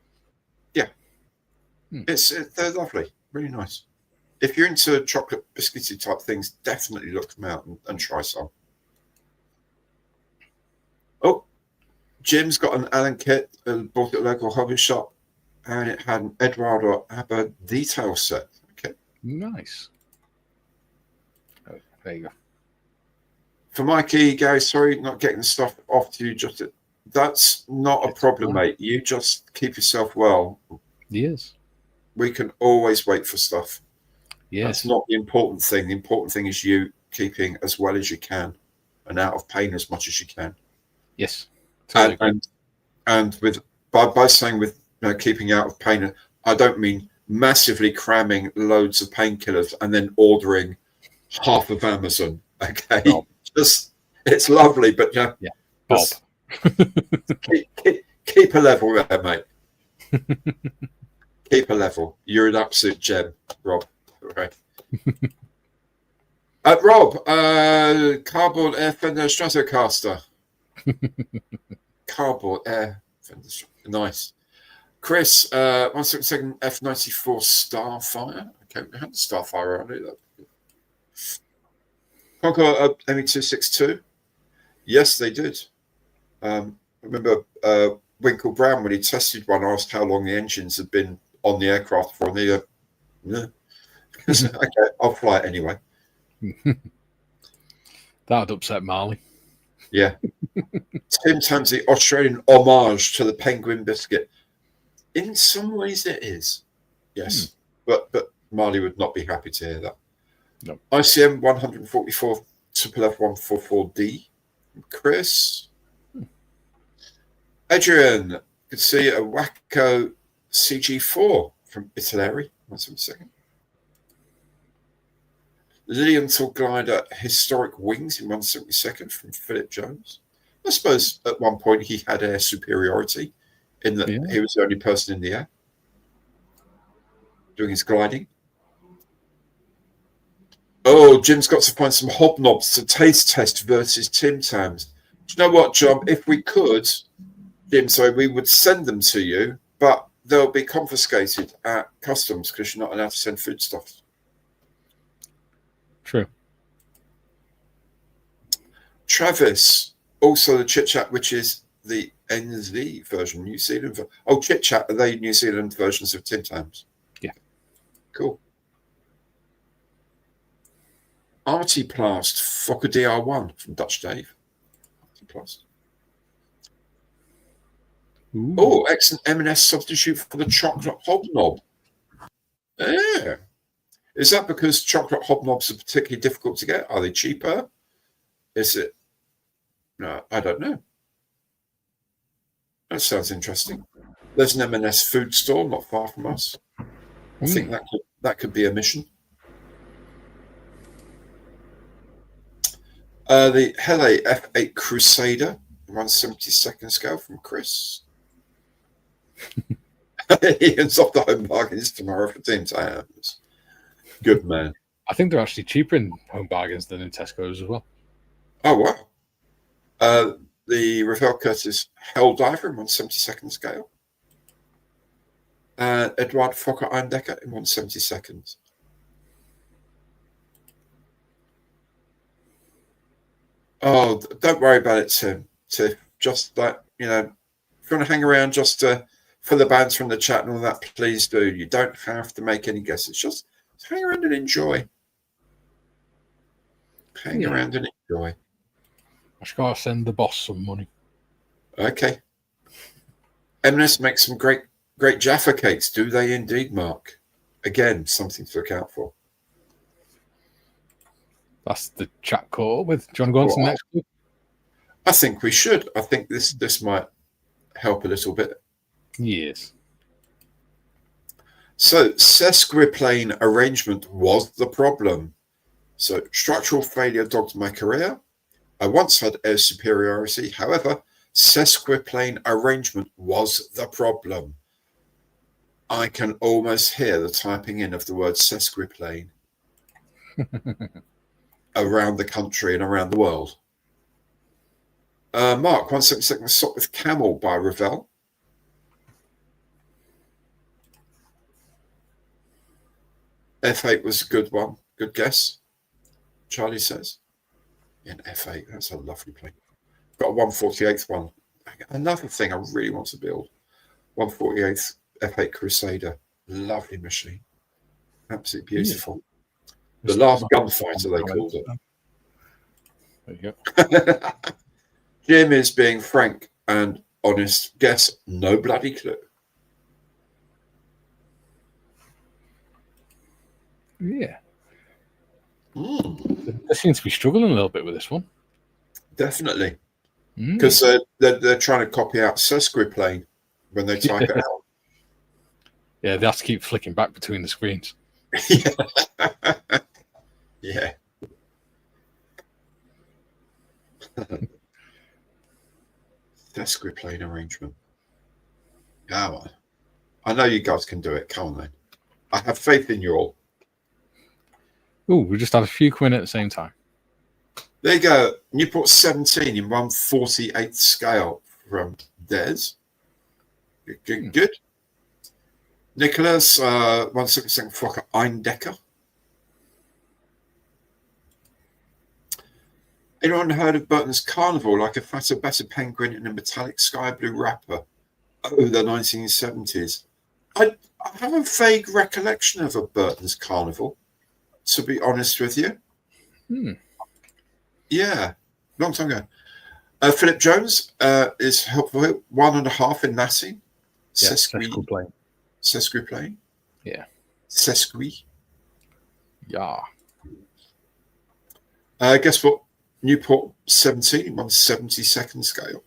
Yeah. They're lovely. Really nice. If you're into chocolate biscuity type things, definitely look them out and try some. Oh, Jim's got an Allen kit and bought it at a local hobby shop, and it had an Eduardo Abba detail set. Okay. Nice. Oh, there you go. For Mikey, Gary, sorry, not getting the stuff off to you. Just that's not a problem, mate. You just keep yourself well. Yes. We can always wait for stuff. Yes. That's not the important thing. The important thing is you keeping as well as you can and out of pain as much as you can. Yes. Totally and with by saying with keeping out of pain, I don't mean massively cramming loads of painkillers and then ordering half of Amazon. Okay, Bob. Just it's lovely, but yeah, Bob. keep a level there, mate. Keep a level. You're an absolute gem, Rob. Right. Rob, cardboard air fender Stratocaster. Cardboard air fender. Nice. Chris, 1 second F94 Starfire. Okay, we had the Starfire earlier. Conquer ME262. Yes, they did. Remember Winkle Brown, when he tested one, asked how long the engines had been on the aircraft for. And okay, I'll fly it anyway. That'd upset Marley. Yeah. Tim Tams, the Australian homage to the penguin biscuit. In some ways it is. Yes. But Marley would not be happy to hear that. No. ICM 144 F144D. Chris. Adrian, could see a Wacko CG4 from Italy. 1 second. Lilienthal Glider Historic Wings in 172nd from Philip Jones. I suppose at one point he had air superiority in that he was the only person in the air doing his gliding. Oh, Jim's got to find some hobnobs to taste test versus Tim Tams. Do you know what, John? If we could, Jim, sorry, we would send them to you, but they'll be confiscated at customs because you're not allowed to send foodstuffs. True. Travis, also the Chit Chat, which is the NZ version, New Zealand. Chit Chat, are they New Zealand versions of Tim Tams? Yeah. Cool. Artiplast, Fokker DR1 from Dutch Dave. Artiplast. Oh, excellent M&S substitute for the chocolate hobnob. Yeah. Is that because chocolate hobnobs are particularly difficult to get? Are they cheaper? Is it? No, I don't know. That sounds interesting. There's an M&S food store not far from us. I think that could be a mission. The Hele F8 Crusader, 172nd scale from Chris. Ian's off the home bargains tomorrow for Tim Tams. Good man. I think they're actually cheaper in home bargains than in Tesco's as well. Oh, wow. The Ravel Curtis Helldiver in 172nd scale. Edward Fokker Eindecker in 172nd. Oh, don't worry about it, Tim. Just like, if you want to hang around just for the banter and the chat and all that, please do. You don't have to make any guesses. Just hang around and enjoy. Hang around and enjoy. I just gotta send the boss some money. Okay. M&S makes some great Jaffa cakes. Do they indeed, Mark? Again, something to look out for. That's the chat call with John Gonson next week. I think we should. I think this might help a little bit. Yes. So sesquiplane arrangement was the problem. So structural failure dogged my career. I once had air superiority. However, sesquiplane arrangement was the problem. I can almost hear the typing in of the word sesquiplane around the country and around the world. Mark, 172nd Stop with Camel by Ravel. F8 was a good one. Good guess. Charlie says. In F8, that's a lovely plane. Got a 148th one. Another thing I really want to build. 148th F8 Crusader. Lovely machine. Absolutely beautiful. The last gunfighter, they called it. There you go. Jim is being frank and honest. Guess no bloody clue. Yeah. They seem to be struggling a little bit with this one. Definitely. Because they're trying to copy out Sesquiplane when they type it out. Yeah, they have to keep flicking back between the screens. Yeah. Sesquiplane arrangement. Come on. I know you guys can do it. Come on, then. I have faith in you all. Oh, we just had a few come in at the same time. There you go. Newport 17 in 1/48th scale from Des. Good. Nicholas, 1/72 Fokker Eindecker. Anyone heard of Burton's Carnival, like a fatter, better penguin in a metallic sky blue wrapper? Oh, the 1970s. I have a vague recollection of a Burton's Carnival, to be honest with you. Yeah, long time ago. Philip Jones is helpful. 1.5 in Latin. Sesquiplane. Sesquiplane. Yeah. Sesqui. Yeah. Guess what? Newport 17, 1/72nd scale.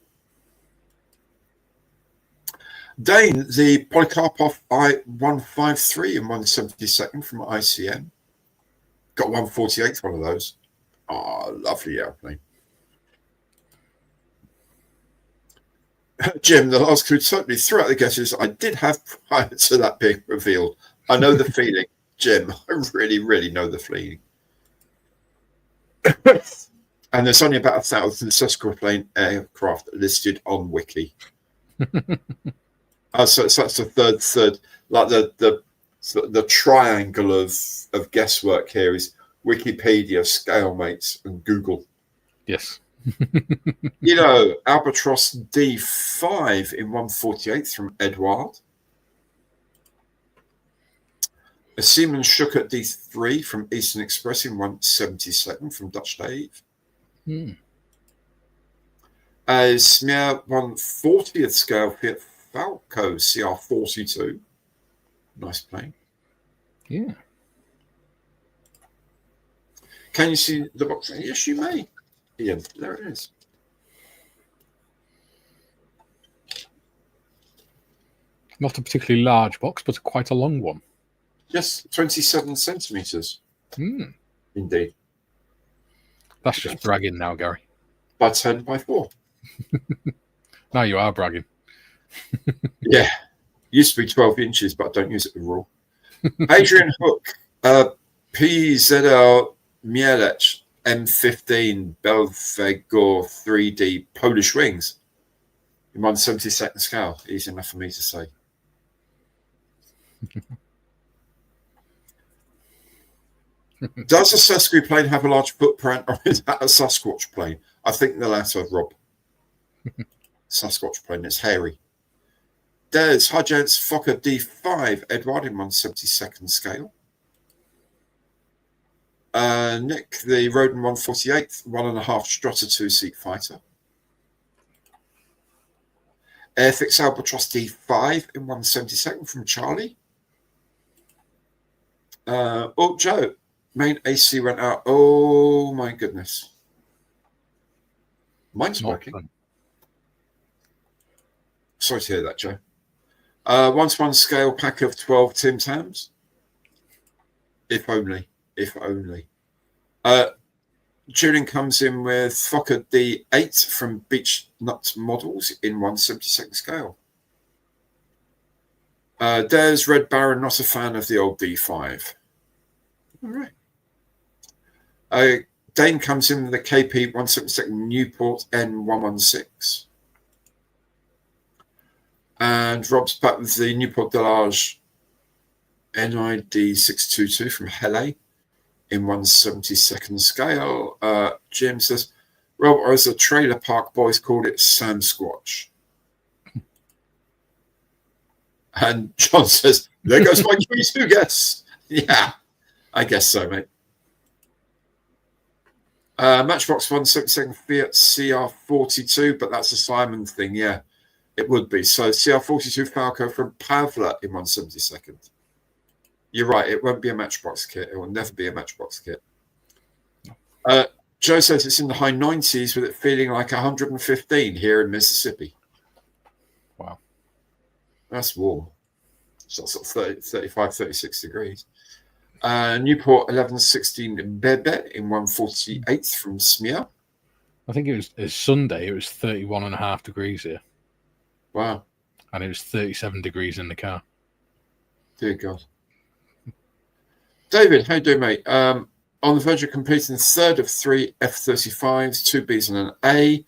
Dane, the Polikarpov I-153 in 1/72nd from ICM. Got 1/48th one of those. Oh, lovely airplane. Jim, the last clue totally threw out the guesses I did have prior to that being revealed. I know the feeling, Jim. I really, really know the feeling. And there's only about 1,000 Sesquiplane aircraft listed on Wiki. So that's the third, like the triangle of guesswork here is Wikipedia, Scalemates, and Google. Yes. You know, Albatross D5 in 1/48th from Edward. A Siemens Schuckert D3 from Eastern Express in 1/72nd from Dutch Dave. A Smear 1/40th scale Fiat Falco CR42. Nice plane. Yeah. Can you see the box? Yes, you may. Ian, there it is. Not a particularly large box, but quite a long one. Yes, 27 centimeters. Indeed. That's just bragging now, Gary. By 10 by 4. Now you are bragging. Yeah. Used to be 12 inches, but I don't use it with raw. Adrian Hook, PZL Mielec M15 Belfegor 3D Polish wings in 1/72nd scale. Easy enough for me to say. Does a Sesquiplane have a large footprint, or is that a Sasquatch plane? I think the latter, Rob. Sasquatch plane, it's hairy. There's Hudgens Fokker D5 Edward in 1/72nd scale. Nick, the Roden 1/48th, 1.5 Strutter 2-seat fighter. Airfix Albatross D5 in 1/72nd from Charlie. Oh, Joe, main AC went out. Oh, my goodness. Mine's working. Sorry to hear that, Joe. 1-to-1 scale pack of 12 Tim Tams. If only. If only. Julian comes in with Fokker D8 from Beach Nut Models in 1/72nd scale. Des Red Baron, not a fan of the old D5. All right. Dane comes in with the KP 1/72nd Newport N116. And Rob's back with the Newport Delage NID 622 from Hele in 1/72nd scale. Jim says, Rob, or as the trailer park boys called it, Sam Squatch. And John says, there goes my Q2 guess. Yeah, I guess so, mate. Matchbox 172 Fiat CR42, but that's a Simon thing, yeah. It would be. So CR42 Falco from Pavla in 172nd. You're right, it won't be a Matchbox kit. It will never be a Matchbox kit. Joe says it's in the high 90s with it feeling like 115 here in Mississippi. Wow. That's warm. So sort of 30, 35, 36 degrees. Newport 1116 Bebe in 148th from Smear. I think it was Sunday. It was 31.5 degrees here. Wow. And it was 37 degrees in the car. Dear God. David, how you doing, mate? On the verge of completing the third of 3 F-35s, 2 Bs and an A.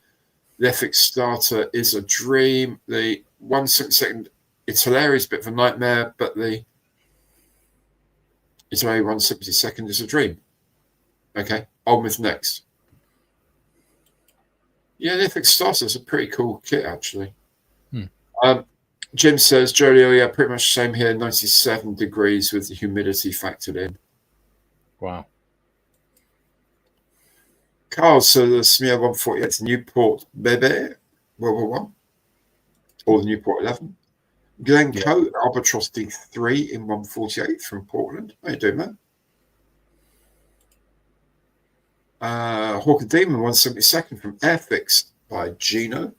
The FX starter is a dream. The 172nd, it's hilarious, bit of a nightmare, but the Israeli 172nd is a dream. Okay, on with next. Yeah, the FX starter is a pretty cool kit, actually. Jim says, Jolio, yeah, pretty much the same here, 97 degrees with the humidity factored in. Wow. Carl, so the Smear 148, Newport Bebe, World War One, or the Newport 11. Glencoe, Albatross D3 in 148 from Portland. How you doing, man? Hawker Demon 172nd from Airfix by Gino.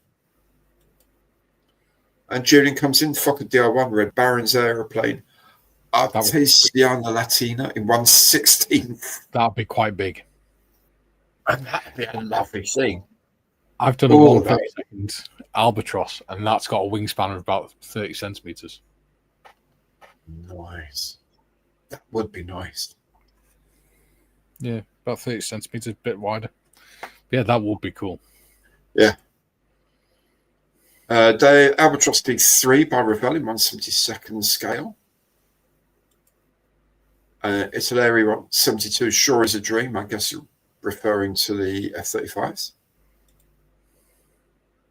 And Julian comes in, Fokker DR1, Red Baron's aeroplane. Artesiana Latina in 116th. That'd be quite big. And that'd be a lovely thing. I've done a 132nd Albatross, and that's got a wingspan of about 30 centimeters. Nice. That would be nice. Yeah, about 30 centimeters, a bit wider. Yeah, that would be cool. Yeah. The Albatross D3 by Ravelli, 172nd scale. Italeri 172, Sure is a Dream. I guess you're referring to the F-35s.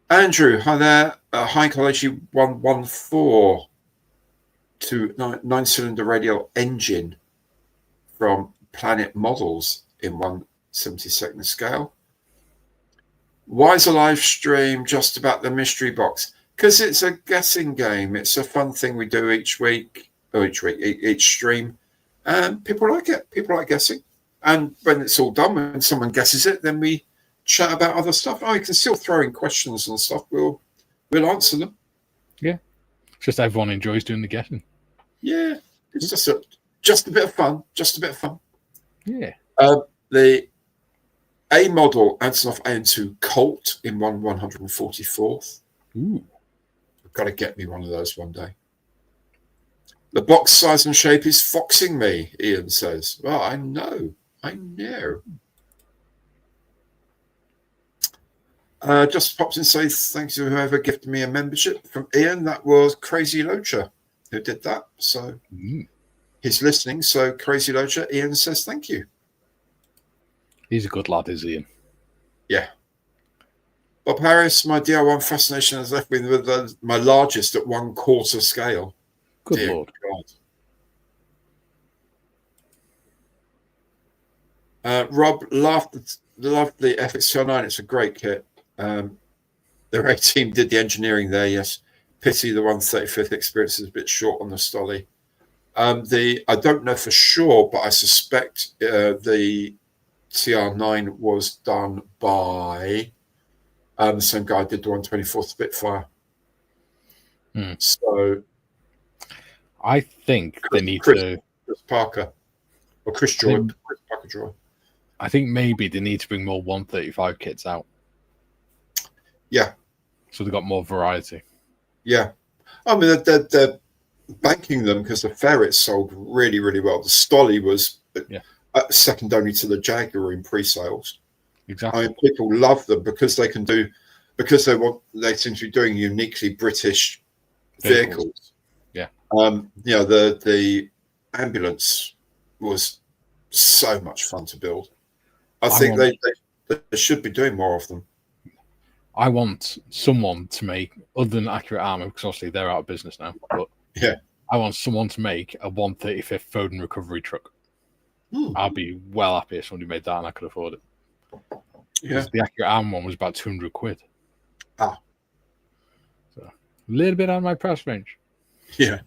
Andrew, hi there. High quality 114 to 9-cylinder radial engine from Planet Models in 172nd scale. Why is a live stream just about the mystery box? Because it's a guessing game. It's a fun thing we do each week, or each stream. And people like it. People like guessing. And when it's all done, when someone guesses it, then we chat about other stuff. I can still throw in questions and stuff. We'll answer them. Yeah. It's just everyone enjoys doing the guessing. Yeah. It's just a bit of fun. Just a bit of fun. Yeah. The A model Antonov AN2 Colt in 144th. Ooh. I've got to get me one of those one day. The box size and shape is foxing me, Ian says. Well, I know. Just pops in and says thanks to whoever gifted me a membership from Ian. That was Crazy Loacher who did that. So he's listening. So Crazy Loacher, Ian says thank you. He's a good lad, is Ian? Yeah. Bob Harris, my DR1 fascination has left me with my largest at 1/4 scale. Good Dear Lord. God. Rob loved the FX209. It's a great kit. The Ray team did the engineering there, yes. Pity the 135th experience is a bit short on the Stolly. I don't know for sure, but I suspect the TR9 was done by the same guy who did the 124th Spitfire. So I think they need Chris Parker or Chris Joy. Chris Parker Joy. I think maybe they need to bring more 135 kits out. Yeah. So they've got more variety. Yeah. I mean, they're banking them because the Ferrets sold really, really well. The Stolly was second only to the Jaguar in pre-sales. Exactly. I mean, people love them because they seem to be doing uniquely British vehicles. Yeah. The ambulance was so much fun to build. I think they should be doing more of them. I want someone to make, other than Accurate Armour, because obviously they're out of business now, but I want someone to make a 135th Foden recovery truck. I'd be well happy if somebody made that and I could afford it. Yeah. The accurate arm one was about 200 quid. Ah. So a little bit out of my price range. Yeah.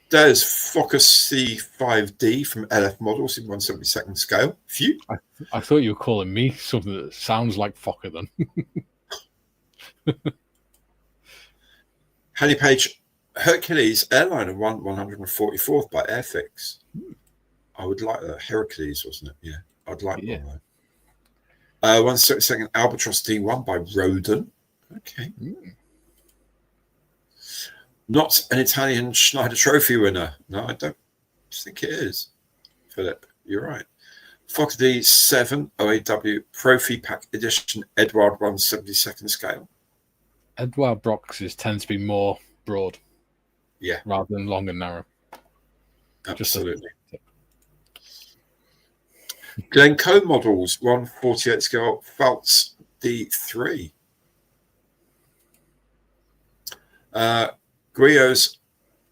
There's Focus C5D from LF Models in 1/72 scale. Phew. I thought you were calling me something that sounds like Fokker then. Haley Page Hercules Airliner 144th by Airfix. I would like that. Hercules, wasn't it? Yeah. I'd like one though. 1/72 Albatross D1 by Roden. Okay. Not an Italian Schneider Trophy winner. No, I don't think it is. Philip, you're right. Fokker D7 OAW Profi Pack Edition Edward 1/72 scale. Edward Brox's tends to be more broad. Yeah. Rather than long and narrow. Absolutely. Glencoe Models 1/48 scale Pfalz D3. Griot's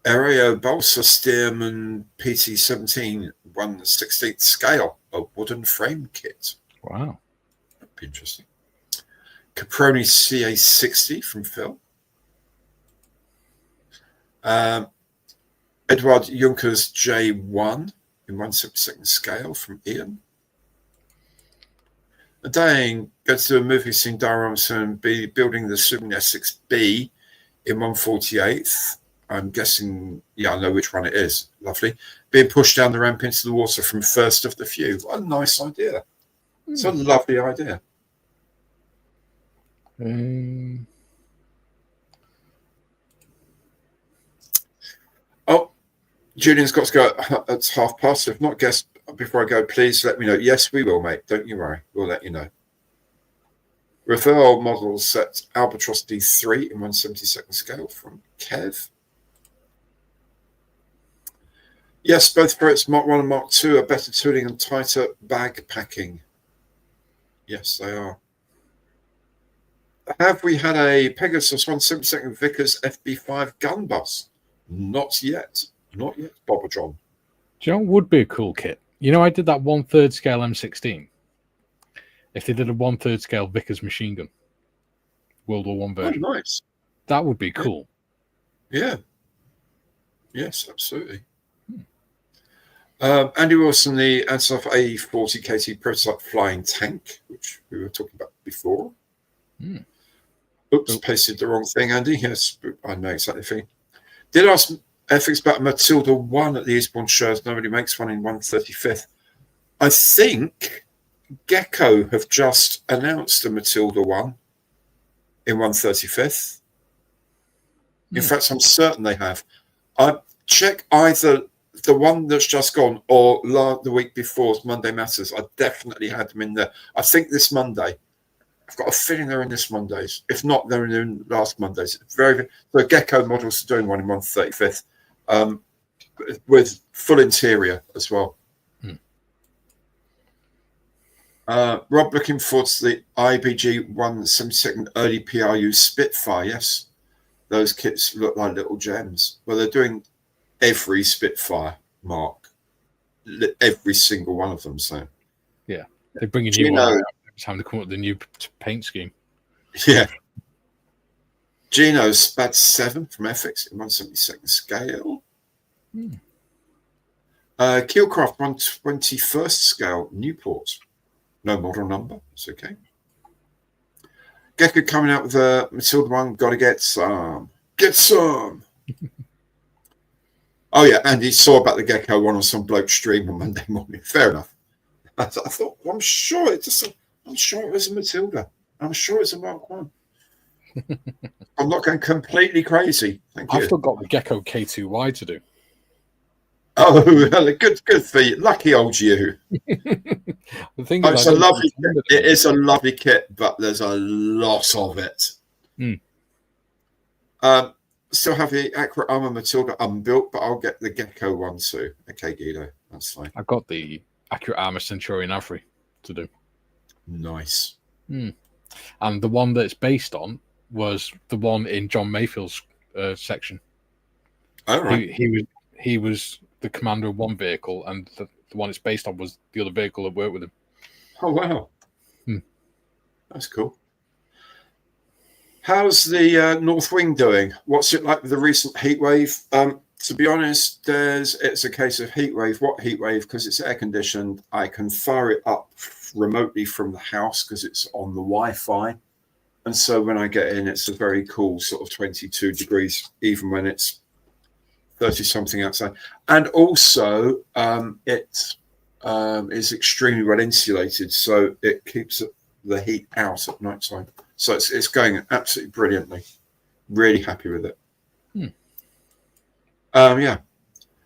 Aereo Balsa Stearman PT17 1/16 scale, a wooden frame kit. Wow. That'd be interesting. Caproni CA60 from Phil. Edward Junkers J1 in 1/72 scale from Ian. A daying go to a movie scene diorama and be building the Super S6B in 1/48. I'm guessing, yeah, I know which one it is. Lovely. Being pushed down the ramp into the water from first of the few. What a nice idea. It's a lovely idea. Oh, Julian's got to go at past. If not guessed before I go, please let me know. Yes, we will, mate. Don't you worry. We'll let you know. Referral model set Albatross D3 in 1/72 scale from Kev. Yes, both Brits Mark 1 and Mark 2 are better tooling and tighter bag packing. Yes, they are. Have we had a Pegasus 1/72 Vickers FB5 gun bus? Not yet. Not yet, Boba John. Do you know what would be a cool kit? You know, I did that 1/3 scale M16. If they did a 1/3 scale Vickers machine gun, World War I version. Oh, nice. That would be cool. Yeah. Yes, absolutely. Andy Wilson, the Antonov A40 KT prototype flying tank, which we were talking about before. Oops, pasted the wrong thing, Andy. Yes, I know exactly the thing. Did ask FX about Matilda 1 at the Eastbourne shows. Nobody makes one in 1/35th. I think Gecko have just announced a Matilda 1 in 1/35th. In fact, I'm certain they have. I check either the one that's just gone or the week before's Monday Matters. I definitely had them in there. I think this Monday. I've got a feeling they're in this Mondays. If not, they're in last Mondays. So Gecko Models are doing one in 1/35th with full interior as well. Rob looking forward to the IBG 1/72 early PRU Spitfire. Yes, those kits look like little gems. Well, they're doing every Spitfire, Mark. Every single one of them. So yeah, they're bringing you one out every time they come up with the new paint scheme. Yeah. Gino's Spad 7 from FX in 1/72 scale. Keelcraft 1/21st scale Newport. No model number. It's okay. Gecko coming out with a Matilda 1. Got to get some. Get some. Oh, yeah. And he saw about the Gecko 1 on some bloke stream on Monday morning. Fair enough. I thought, I'm sure it was a Matilda. I'm sure it's a Mark 1. I'm not going completely crazy. Thank you. I've still got the Gecko K2Y to do. Oh, good for you. Lucky old you. The thing it's a lovely kit. It is a lovely kit, but there's a lot of it. Still have the Accurate Armor Matilda unbuilt, but I'll get the Gecko one too. Okay, Guido, that's fine. I've got the Accurate Armor Centurion Avery to do. Nice. And the one that it's based on was the one in John Mayfield's section. Oh, right. He was the commander of one vehicle, and the one it's based on was the other vehicle that worked with him. Oh, wow. That's cool. How's the North Wing doing? What's it like with the recent heat wave? To be honest, it's a case of heat wave. What heat wave? Because it's air conditioned. I can fire it up remotely from the house because it's on the Wi-Fi. And so when I get in, it's a very cool sort of 22 degrees, even when it's 30 something outside. And also it is extremely well insulated. So it keeps the heat out at night time. So it's going absolutely brilliantly. Really happy with it. Yeah.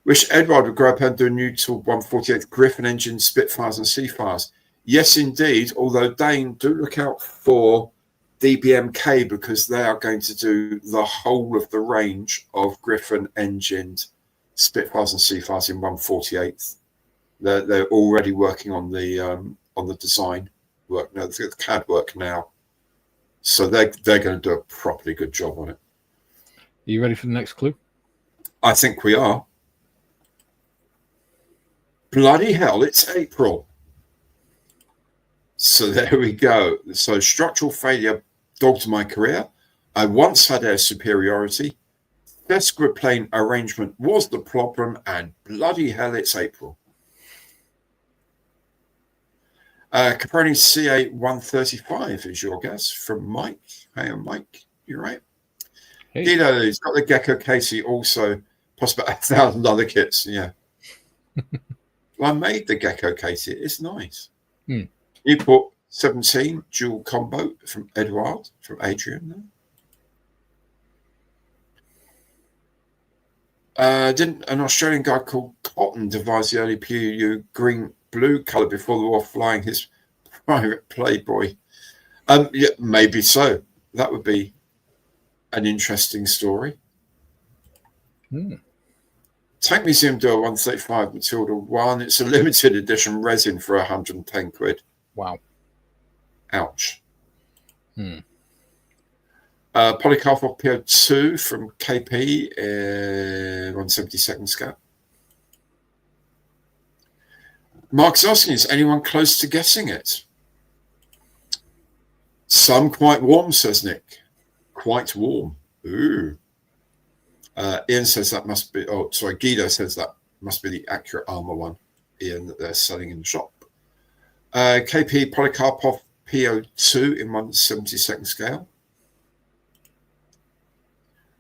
Wish Edward would grow up and do a new to 148th Griffin engine, Spitfires and Seafires. Yes, indeed. Although Dane, do look out for DBMK because they are going to do the whole of the range of Griffin engined Spitfires and Seafires in 148th. They're already working on the design work now, the CAD work now. So they're going to do a properly good job on it. Are you ready for the next clue? I think we are. Bloody hell, it's April. So there we go. So structural failure dogged my career. I once had air superiority. Desk grid plane arrangement was the problem, and bloody hell, it's April. Caproni CA 135 is your guess from Mike. Hey, Mike, you're right. Hey. Guido, he's got the Gecko Casey also, plus about 1,000 other kits. Yeah. Well, I made the Gecko Casey. It's nice. Newport 17 dual combo from Edward, from Adrian. Didn't an Australian guy called Cotton devise the early PU green-blue colour before the war, flying his private Playboy? Yeah, maybe so. That would be an interesting story. Tank Museum do a 135 Matilda 1. It's a limited edition resin for 110 quid. Wow. Ouch. Polycarp PO2 from KP, 172nd scale. Mark's asking, is anyone close to guessing it? Some quite warm, says Nick. Quite warm. Ooh. Ian says that must be, oh, sorry, Guido says that must be the accurate armor one, Ian, that they're selling in the shop. KP Polycarpov PO2 in 172nd scale.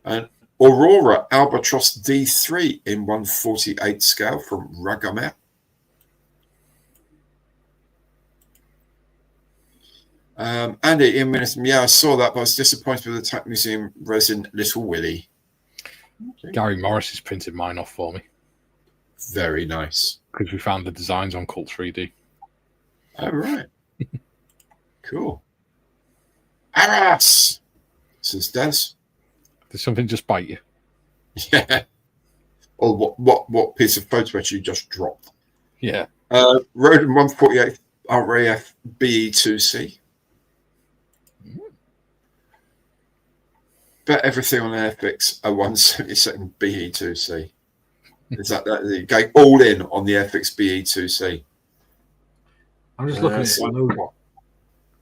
And Aurora Albatross D3 in 148 scale from Ragamer. Andy, Ian Minneston, yeah, I saw that, but I was disappointed with the Tank Museum resin Little Willie. Okay. Gary Morris has printed mine off for me. Very nice. Because we found the designs on Cult 3D. Oh, right. Cool. Arras, says Des. Did something just bite you? Yeah. Or what piece of photo you just dropped? Yeah. Rodin 148 RAF BE2C. Bet everything on Airfix a 172nd BE2C. Is that going all in on the Airfix BE2C? I'm just looking at it.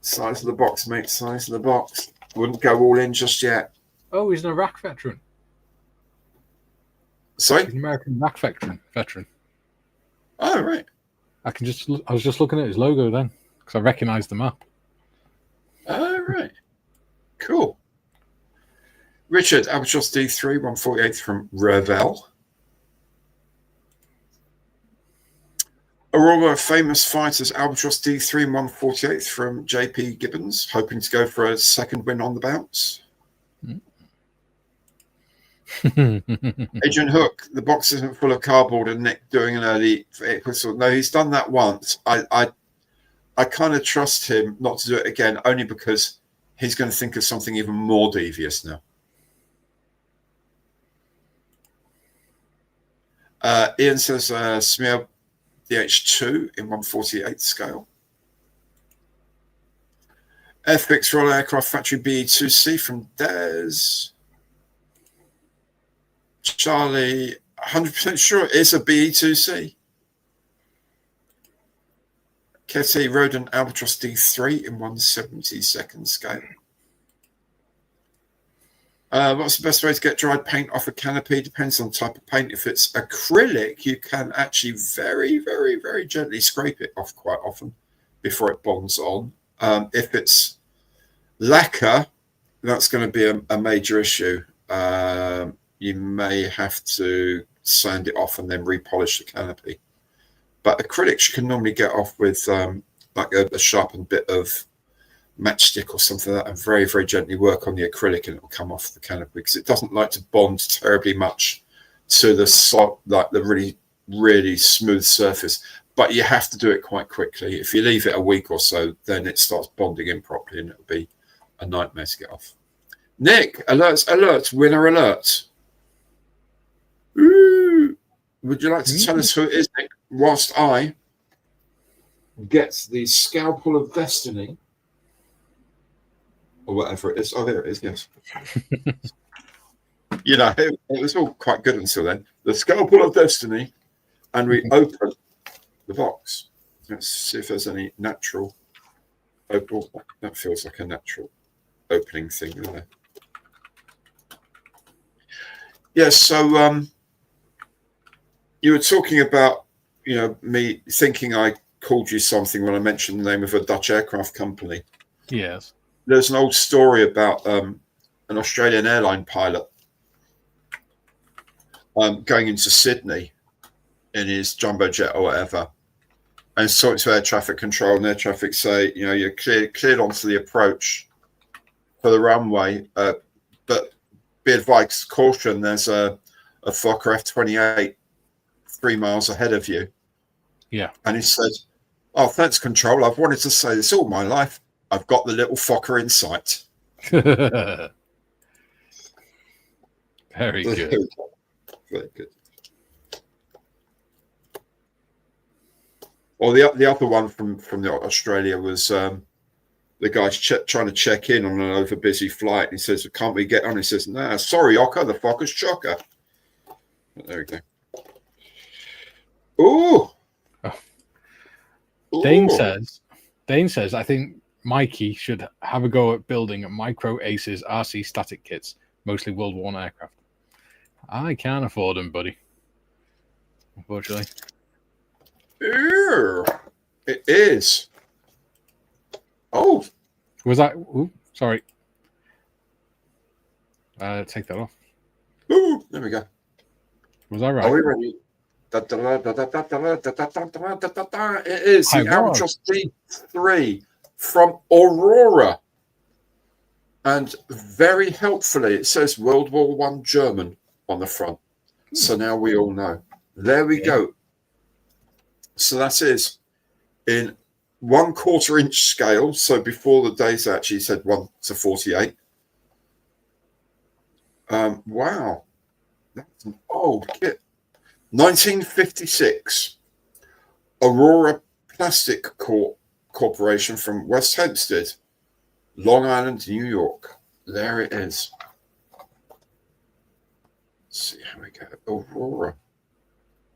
Size of the box, mate. Size of the box. Wouldn't go all in just yet. Oh, he's an Iraq veteran. Sorry? He's an American Iraq veteran. Oh, right. I was just looking at his logo then because I recognised the map. Oh, right. Cool. Richard, Albatross D3, 148 from Revel. Aurora Famous Fighters, Albatross D3 and 148 from JP Gibbons, hoping to go for a second win on the bounce. Adrian Hook, the box isn't full of cardboard and Nick doing an early whistle. No, he's done that once. I kind of trust him not to do it again, only because he's going to think of something even more devious now. Ian says smear DH2 in 148 scale. Airfix Royal Aircraft Factory BE2C from Des. Charlie, 100% sure it is a BE2C. Ketty rode an Albatross D3 in 1/72nd scale. What's the best way to get dried paint off a canopy? Depends on the type of paint. If it's acrylic, you can actually very, very, very gently scrape it off quite often before it bonds on. If it's lacquer, that's going to be a major issue. You may have to sand it off and then repolish the canopy. But acrylics you can normally get off with like a sharpened bit of matchstick or something like that, and very, very gently work on the acrylic, and it will come off the canopy because it doesn't like to bond terribly much to the like the really, really smooth surface. But you have to do it quite quickly. If you leave it a week or so, then it starts bonding in properly, and it'll be a nightmare to get off. Nick, alert, winner alert. Ooh. Would you like to tell us who it is, Nick, whilst I get the Scalpel of Destiny, or whatever it is? Oh, there it is, yes. You know, it was all quite good until then. The Scalpel of Destiny, and we open the box. Let's see if there's any natural open. That feels like a natural opening thing there. Yes, so you were talking about, you know, me thinking I called you something when I mentioned the name of a Dutch aircraft company. Yes. There's an old story about an Australian airline pilot going into Sydney in his jumbo jet or whatever, and talking to air traffic control, and air traffic say, you know, you're cleared onto the approach for the runway, but be advised, caution, there's a Fokker F-28 3 miles ahead of you. Yeah. And he said, oh, thanks, control. I've wanted to say this all my life. I've got the little Fokker in sight. Very good. Very good. Or the other one from Australia was the guy's trying to check in on an over busy flight. And he says, can't we get on? He says, nah, sorry, Ocker, the Fokker's chocker. There we go. Ooh. Oh. Dane says, I think Mikey should have a go at building micro aces RC static kits, mostly World War I aircraft. I can't afford them, buddy. Unfortunately. Ew. It is. Oh. Was that? Ooh, sorry. Take that off. Ooh, there we go. Was I right? Are we ready? It is the Albatross D3 from Aurora. And very helpfully, it says World War I German on the front. So now we all know. There we go. So that is in 1/4 inch scale. So before the days actually said 1:48. Wow. That's an old kit. 1956. Aurora Plastic Corporation from West Hempstead, Long Island, New York. There it is. Let's see how we get it. Aurora.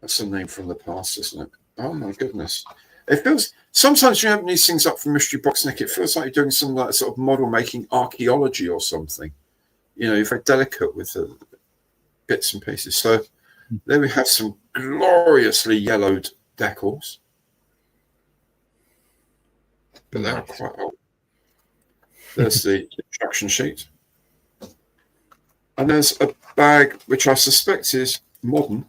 That's a name from the past, isn't it? Oh my goodness. It feels, sometimes you open these things up from Mystery Box, Nick, it feels like you're doing some like sort of model making archaeology or something. You know, you're very delicate with the bits and pieces. So there we have some gloriously yellowed decals. But they're quite old. There's the instruction sheet. And there's a bag, which I suspect is modern,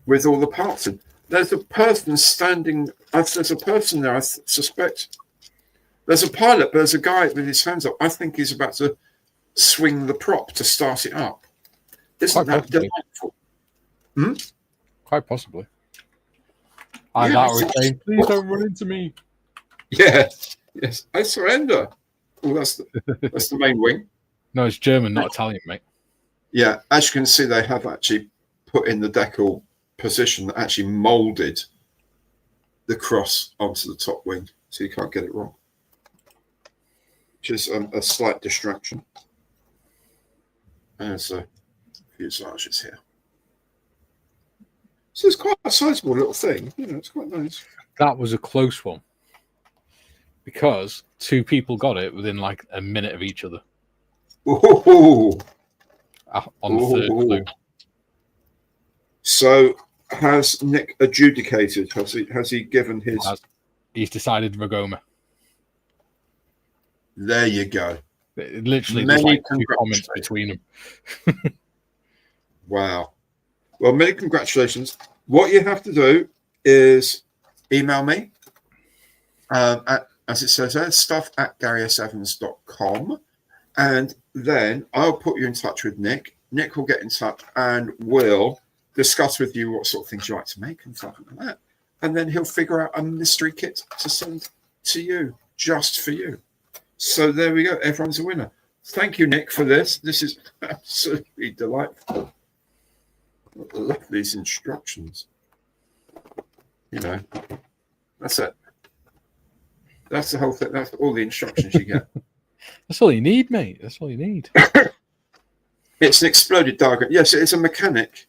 with all the parts in. There's a person standing, there's a person there, I suspect. There's a pilot, but there's a guy with his hands up. I think he's about to swing the prop to start it up. Isn't that delightful? Hmm? Quite possibly. I'm not saying, please don't run into me. Yeah, yes, I surrender. Oh, that's the main wing. No, it's German, not Italian, mate. Yeah, as you can see, they have actually put in the decal position that actually molded the cross onto the top wing, so you can't get it wrong. Which is a slight distraction. There's a fuselage here. So it's quite a sizable little thing. You know, it's quite nice. that was a close one because 2 people got it within like a minute of each other. Ooh. On the third clue. So has Nick adjudicated? Has he given his? He's decided Ragoma. There you go. Literally, there's like 2 comments between them. Wow. Well, many congratulations. What you have to do is email me as it says there, stuff@GarySEvans.com, and then I'll put you in touch with Nick. Nick will get in touch and will discuss with you what sort of things you like to make and stuff like that. And then he'll figure out a mystery kit to send to you, just for you. So there we go. Everyone's a winner. Thank you, Nick, for this. This is absolutely delightful. I love these instructions. You know, that's it. That's the whole thing. That's all the instructions you get. That's all you need, mate. That's all you need. It's an exploded diagram. Yes, it's a mechanic.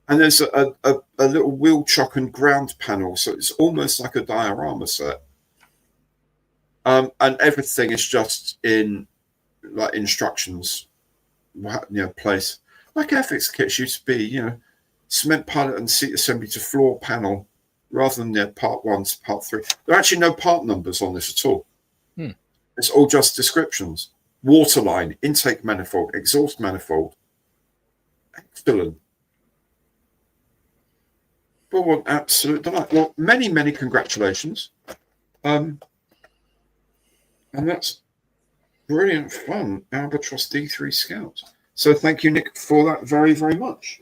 And there's a little wheel chock and ground panel. So it's almost like a diorama set. And everything is just in like instructions, place. Like FX kits used to be, cement pilot and seat assembly to floor panel, rather than part 1 to part 3. There are actually no part numbers on this at all. It's all just descriptions. Water line, intake manifold, exhaust manifold. Excellent. Well, what absolute delight. Well, many, many congratulations. And that's brilliant fun. Albatross D3 Scout. So thank you, Nick, for that very, very much.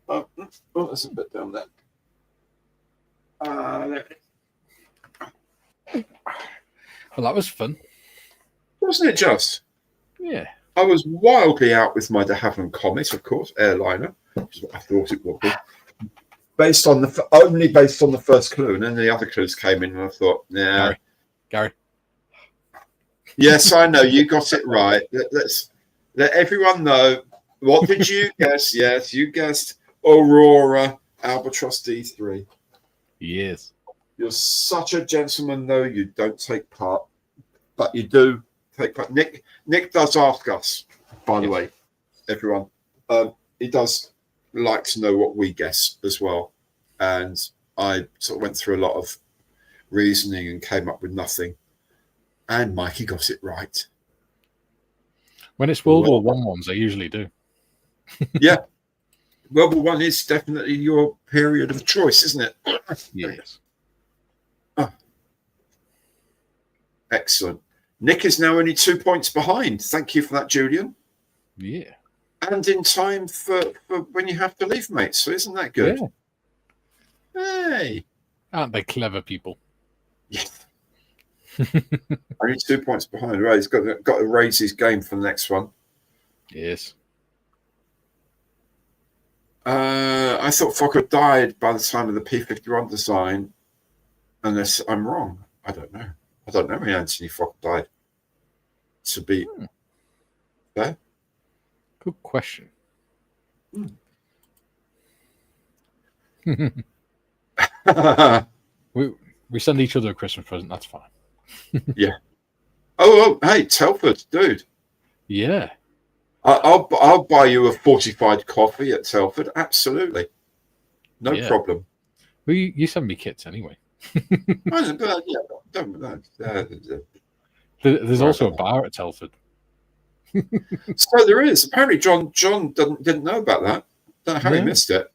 Oh, there's a bit down there. Well, that was fun. Wasn't it just? Yeah. I was wildly out with my de Havilland Comet, of course, airliner, which is what I thought it would be. Only based on the first clue, and then the other clues came in, and I thought, nah. Gary. Yes, I know, you got it right. Let's let everyone know. What did you guess? Yes, you guessed Aurora Albatross D3. Yes. You're such a gentleman, though. You don't take part, but you do take part. Nick does ask us, by the way, everyone. He does like to know what we guess as well. And I sort of went through a lot of reasoning and came up with nothing. And Mikey got it right. When it's World War I ones, I usually do. Yeah. World War I is definitely your period of choice, isn't it? Yes. Oh. Excellent. Nick is now only 2 points behind. Thank you for that, Julian. Yeah. And in time for when you have to leave, mate. So isn't that good? Yeah. Hey. Aren't they clever people? Yes. Only 2 points behind. Right, he's got to raise his game for the next one. Yes. I thought Fokker died by the time of the P-51 design, unless I'm wrong. I don't know. I don't know when Anthony Fokker died. To be fair. Good question. We send each other a Christmas present. That's fine. Yeah. Oh, hey, Telford, dude. Yeah. I'll buy you a fortified coffee at Telford. Absolutely. No problem. Well, you send me kits anyway. There's also a bar at Telford. So there is. Apparently, John didn't know about that. Don't know how he missed it.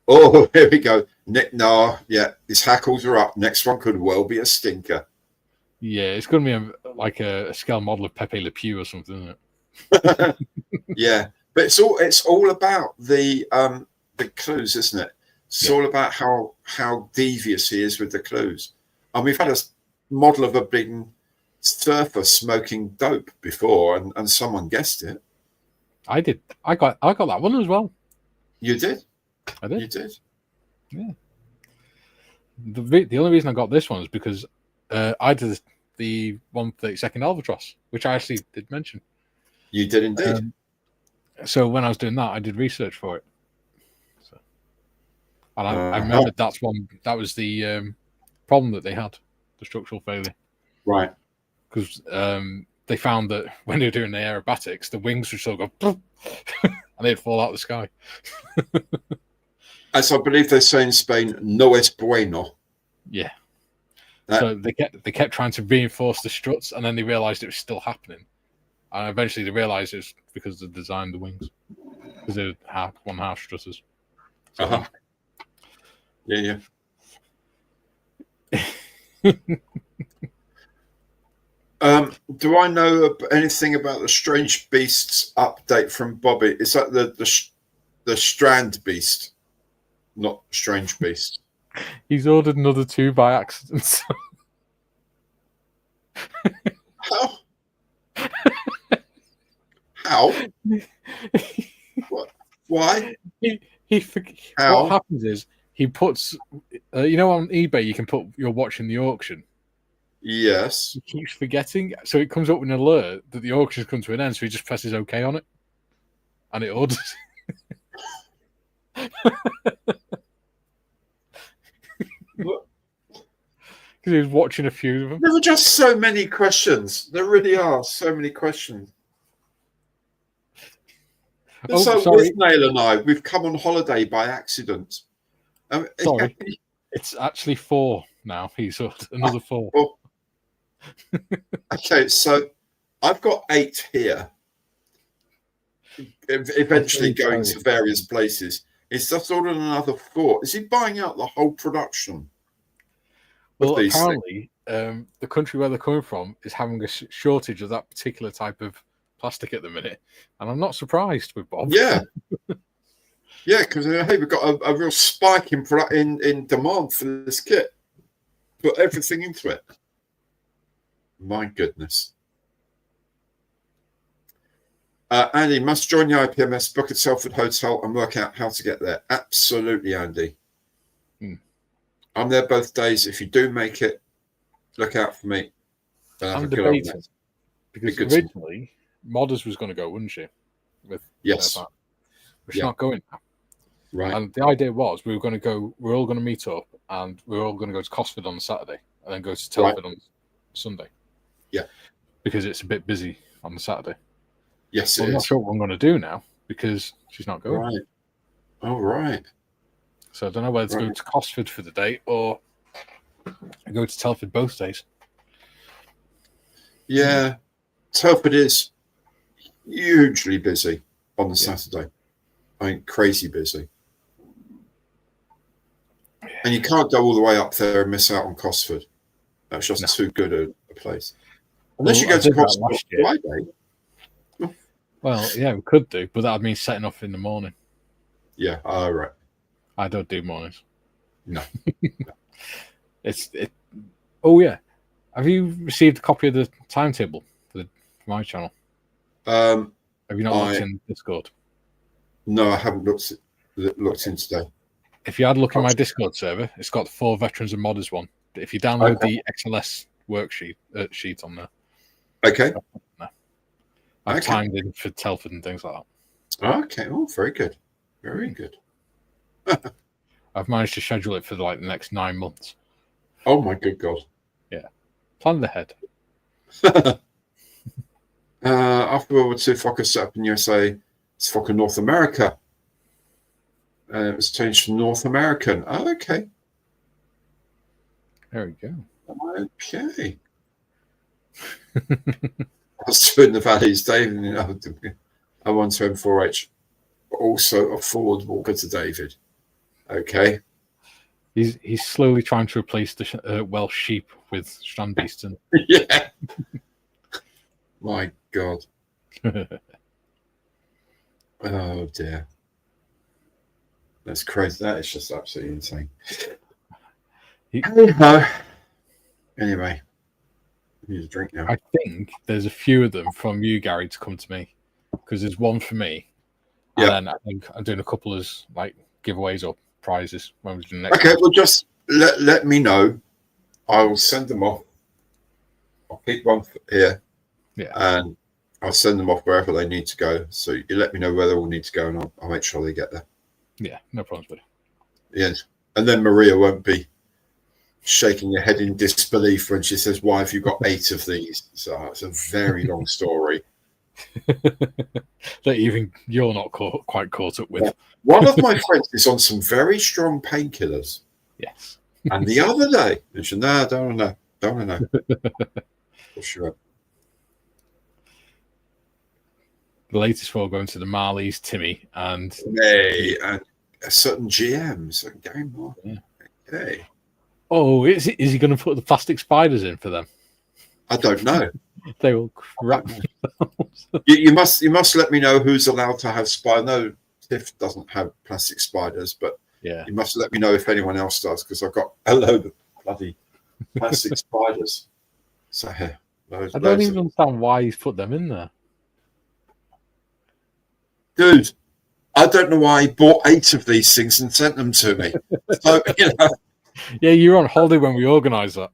Oh, here we go. Nick, no, yeah, his hackles are up. Next one could well be a stinker. Yeah, it's going to be like a scale model of Pepe Le Pew or something, isn't it? Yeah, but it's all about the clues, isn't it? It's all about how devious he is with the clues. And we've had a model of a big surfer smoking dope before, and someone guessed it. I did. I got that one as well. You did. I did. You did. Yeah. The only reason I got this one is because I did the 132nd Albatross, which I actually did mention. You did indeed. So when I was doing that, I did research for it. So. And I remember that was the problem that they had, the structural failure. Right. Because they found that when they were doing the aerobatics, the wings would still go and they'd fall out of the sky. As I believe they say in Spain, no es bueno. Yeah. So they kept trying to reinforce the struts, and then they realised it was still happening. And eventually they realised it was because they designed the wings. Because they're one-half strutters. So, Yeah. Do I know anything about the Strange Beasts update from Bobby? Is that the Strand Beast, not Strange Beast? He's ordered another 2 by accident. How? How? What? Why? What happens is he puts, on eBay you can put you're watching the auction. Yes. He keeps forgetting, so it comes up with an alert that the auction's come to an end. So he just presses OK on it, and it orders. Because he was watching a few of them. There were just so many questions. There really are so many questions. With Nail and I, we've come on holiday by accident. Sorry, it's actually 4 now. He's ordered another 4. Well, okay, so I've got 8 here. Eventually going to various places. He's just ordered another 4. Is he buying out the whole production? Well, apparently, the country where they're coming from is having a shortage of that particular type of plastic at the minute, and I'm not surprised with Bob. Yeah, because hey, we've got a real spike in demand for this kit. Put everything into it. My goodness. Andy must join the IPMS, book a Telford hotel, and work out how to get there. Absolutely, Andy. I'm there both days. If you do make it, look out for me. I'm debating because originally Modders was going to go, wouldn't she? But she's not going now. Right. And the idea was we were going to go. We're all going to meet up, and we're all going to go to Cosford on Saturday, and then go to Telford on Sunday. Yeah. Because it's a bit busy on the Saturday. Yes, I'm not sure what I'm going to do now because she's not going. Right. All right. So I don't know whether to go to Cosford for the day or go to Telford both days. Yeah. Telford is hugely busy on the Saturday. I mean, crazy busy. And you can't go all the way up there and miss out on Cosford. That's just too good a place. Unless you go to Cosford on Friday. Well, yeah, we could do, but that would mean setting off in the morning. Yeah, all right. I don't do mornings. No. Oh yeah. Have you received a copy of the timetable for my channel? Have you not looked in Discord? No, I haven't looked in today. If you had a look in my Discord server, it's got 4 veterans and modders one. If you download the XLS worksheet sheet on there. Okay. I've timed in for Telford and things like that. Okay. Oh, very good. Very good. I've managed to schedule it for the next 9 months. Oh my good God. Yeah. Plan ahead. After World War II, Fokker set up in USA. It's Fokker North America. It was changed to North American. Oh, okay. There we go. Okay. I was doing the Valleys, David. I want to M4H. Also affordable to David. Okay. He's slowly trying to replace the Welsh sheep with Strand Beaston. Yeah. My God. Oh dear. That's crazy. That is just absolutely insane. Anyway, I need a drink now. I think there's a few of them from you, Gary, to come to me because there's one for me. And then I think I'm doing a couple as giveaways or prizes when we do the next. Okay, well, just let me know. I will send them off. I'll keep one here. Yeah. And I'll send them off wherever they need to go. So you let me know where they all need to go, and I'll make sure they get there. Yeah, no problems, buddy. Yes. And then Maria won't be shaking her head in disbelief when she says, "Why have you got 8 of these?" So it's a very long story. That even you're not quite caught up with. Yeah. One of my friends is on some very strong painkillers. Yes. And the other day, mentioned, "No, don't want to know. For sure." The latest 4 going to the Marleys, Timmy, and and a certain GM, certain game more. Yeah. Okay. Oh, is he going to put the plastic spiders in for them? I don't know. They will crap themselves. You must let me know who's allowed to have spiders. No, Tiff doesn't have plastic spiders, but yeah, you must let me know if anyone else does, because I've got a load of bloody plastic spiders. So yeah, I don't even understand why he's put them in there. Dude, I don't know why he bought 8 of these things and sent them to me. So, Yeah, you were on holiday when we organised that.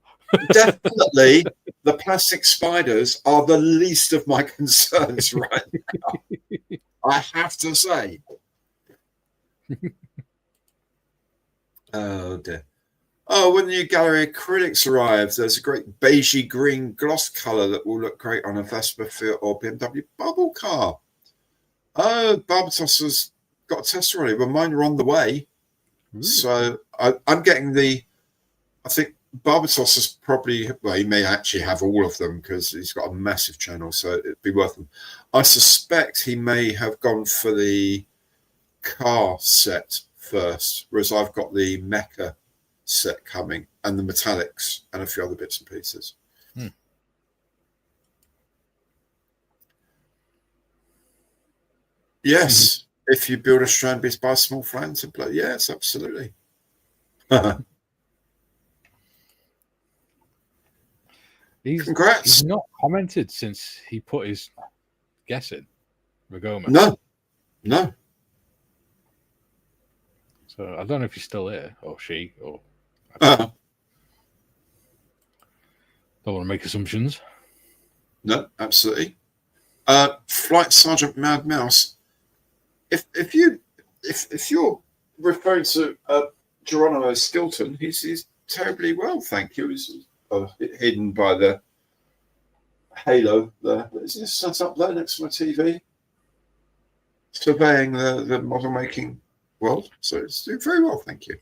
Definitely, the plastic spiders are the least of my concerns right now. I have to say. Oh dear. Oh, when the new gallery acrylics arrives, there's a great beigey green gloss colour that will look great on a Vespa, Fiat, or BMW bubble car. Oh, Barbatos has got a test already, but mine are on the way. Ooh. So I'm getting I think Barbatos is probably, well, he may actually have all of them because he's got a massive channel, so it'd be worth them. I suspect he may have gone for the car set first, whereas I've got the mecha set coming and the metallics and a few other bits and pieces. Yes, if you build a strand based by small flange and play, yes, absolutely. Congrats. He's not commented since he put his guess in. Ragoma. No. So I don't know if he's still here or she or. Don't want to make assumptions. No, absolutely. Flight Sergeant Mad Mouse. If you're referring to Geronimo Stilton, he's terribly well, thank you. He's hidden by the halo there. Is this set up there next to my TV? Surveying the model making world. So it's doing very well, thank you.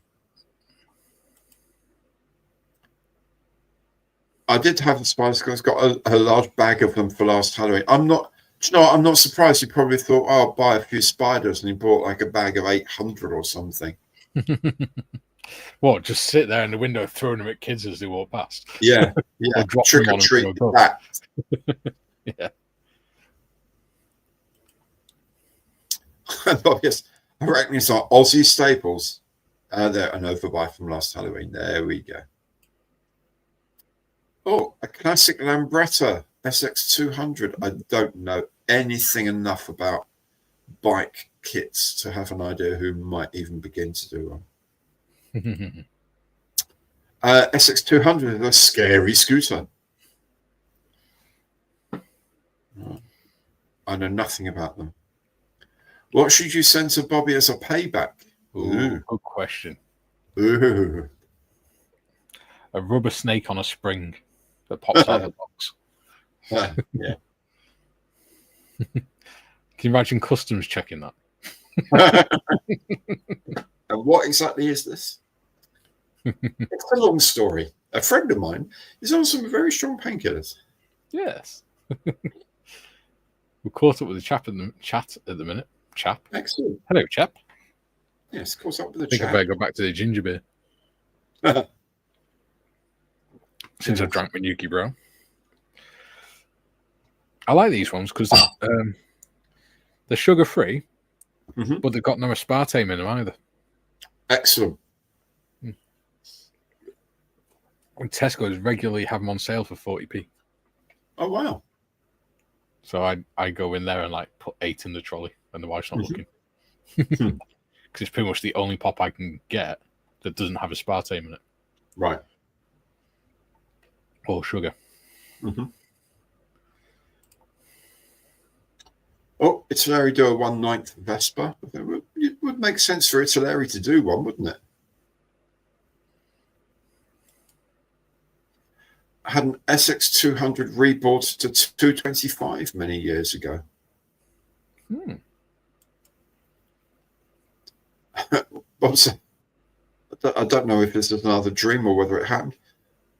I did have the spiders because I got a large bag of them for last Halloween. I'm not surprised. You probably thought, oh, I'll buy a few spiders, and he bought like a bag of 800 or something. What? Just sit there in the window throwing them at kids as they walk past? Yeah. Trick or treat that. Yeah. Yes, I reckon it's our Aussie staples. They're an overbuy from last Halloween. There we go. Oh, a classic Lambretta SX200. I don't know anything enough about bike kits to have an idea who might even begin to do one. SX200 is a scary scooter. I know nothing about them. What should you send to Bobby as a payback? Ooh, good question. Ooh. A rubber snake on a spring that pops out of the box. Yeah. Can you imagine customs checking that? And what exactly is this? It's a long story. A friend of mine is on some very strong painkillers. Yes. We're caught up with the chap in the chat at the minute. Chap. Excellent. Hello, chap. Yes, caught up with the I think I better go back to the ginger beer. Since I've drank my Nuki Bro. I like these ones because they're sugar-free, but they've got no aspartame in them either. Excellent. And Tesco's regularly have them on sale for 40p. Oh, wow. So I go in there and like put 8 in the trolley when the wife's not looking. Because it's pretty much the only pop I can get that doesn't have aspartame in it. Right. Or sugar. Oh, Italeri do a 1/9 Vespa. It would make sense for Italeri to do one, wouldn't it? had an Essex 200 rebuilt to 225 many years ago. I don't know if this is another dream or whether it happened.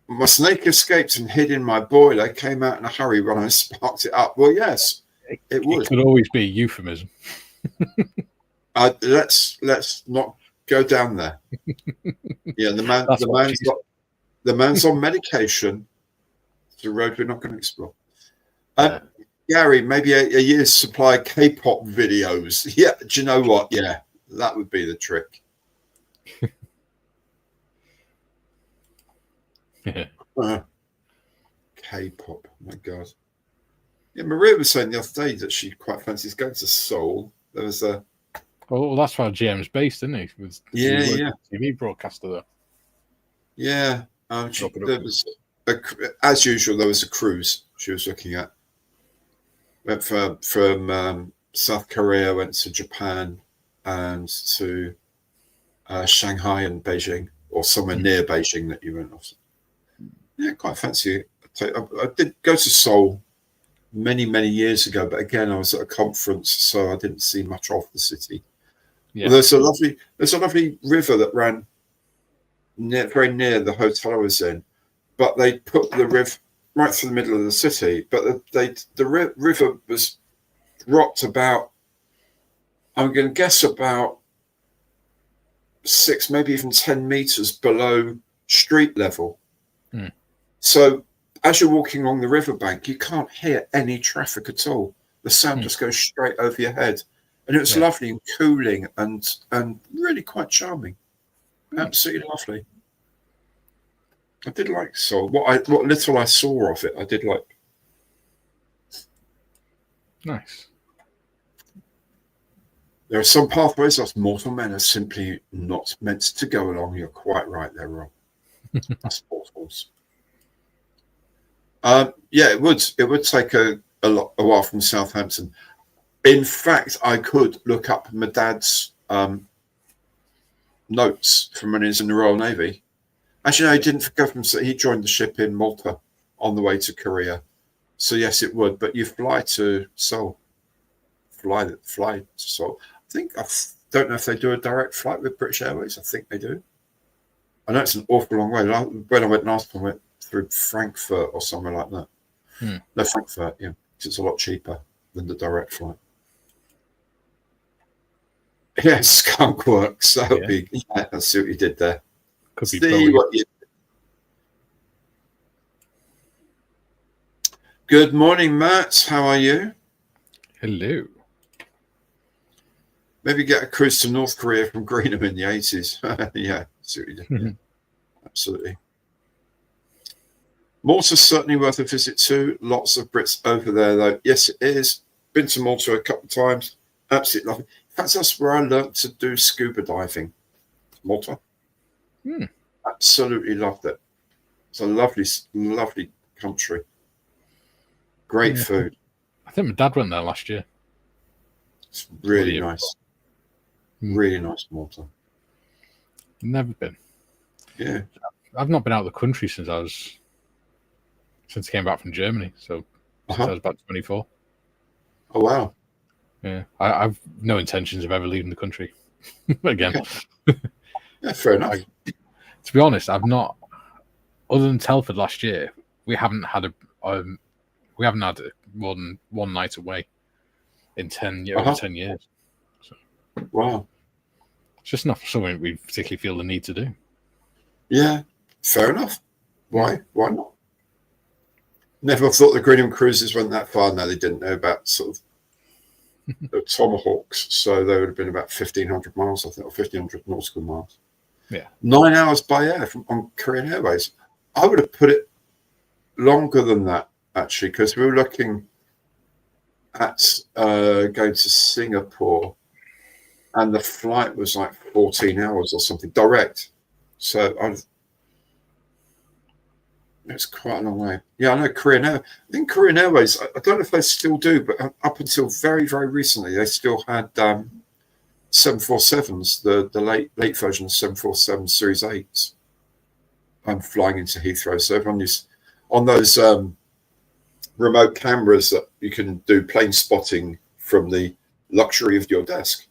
My snake escaped and hid in my boiler, came out in a hurry when I sparked it up. Well, yes, it would. It could always be euphemism. Let's not go down there. Yeah, the man's on medication. It's a road we're not going to explore. Gary, maybe a year's supply of K-pop videos. Yeah, do you know what? Yeah, that would be the trick. K-pop, my God. Yeah, Maria was saying the other day that she quite fancies going to Seoul. There was a... Well, that's where GM's based, isn't he? Yeah. TV broadcaster there. Yeah. There was as usual, there was a cruise she was looking at. Went from South Korea, went to Japan and to Shanghai and Beijing, or somewhere near Beijing that you went off. Yeah, quite fancy. I did go to Seoul many years ago, but again, I was at a conference, so I didn't see much of the city. Yeah. Well, there's a lovely river that ran very near the hotel I was in, but they put the river right through the middle of the city. But the river was dropped about, I'm going to guess about 6, maybe even 10 meters below street level. So as you're walking along the riverbank, you can't hear any traffic at all. The sound just goes straight over your head. And it was lovely and cooling and really quite charming. Absolutely lovely. I did like Seoul. What little I saw of it, I did like. Nice. There are some pathways that mortal men are simply not meant to go along. You're quite right there, Rob. That's portals. Yeah, it would take a while from Southampton. In fact, I could look up my dad's notes from when he was in the Royal Navy. Actually, no, he didn't go from. He joined the ship in Malta on the way to Korea. So yes, it would. But you fly to Seoul. Fly to Seoul. I don't know if they do a direct flight with British Airways. I think they do. I know it's an awful long way. When I went last time, I went through Frankfurt or somewhere like that. No, Frankfurt, yeah, because it's a lot cheaper than the direct flight. Yeah, skunk works. That would be. Yeah, I see what you did there. Could be. See what you. Good morning, Matt. How are you? Hello. Maybe get a cruise to North Korea from Greenham in the 80s. Yeah, see what you did. Yeah. Absolutely. Malta's certainly worth a visit too. Lots of Brits over there, though. Yes, it is. Been to Malta a couple of times. Absolutely lovely. In fact, that's where I learned to do scuba diving. Malta. Absolutely loved it. It's a lovely country. Great food. I think my dad went there last year. It's really nice. Really nice Malta. Never been. Yeah. I've not been out of the country since I came back from Germany. So since I was about 24. Oh, wow. Yeah. I've no intentions of ever leaving the country again. Okay. Yeah, fair enough. To be honest, I've not, other than Telford last year, we haven't had more than one night away in 10 years. Over 10 years. So, wow. It's just not something we particularly feel the need to do. Yeah, fair enough. Why not? Never thought the Greenham cruises went that far. No, they didn't. They're about sort of Tomahawks, so they would have been about 1,500 miles, I think, or 1,500 nautical miles. Yeah. 9 hours by air on Korean Airways. I would have put it longer than that, actually, because we were looking at going to Singapore, and the flight was like 14 hours or something, direct. So it's quite a long way. Yeah, I know Korean Airways. I think Korean Airways, I don't know if they still do, but up until very, very recently, they still had 747s, the late version of 747 Series 8s. I'm flying into Heathrow, so everyone used. on those remote cameras that you can do plane spotting from the luxury of your desk.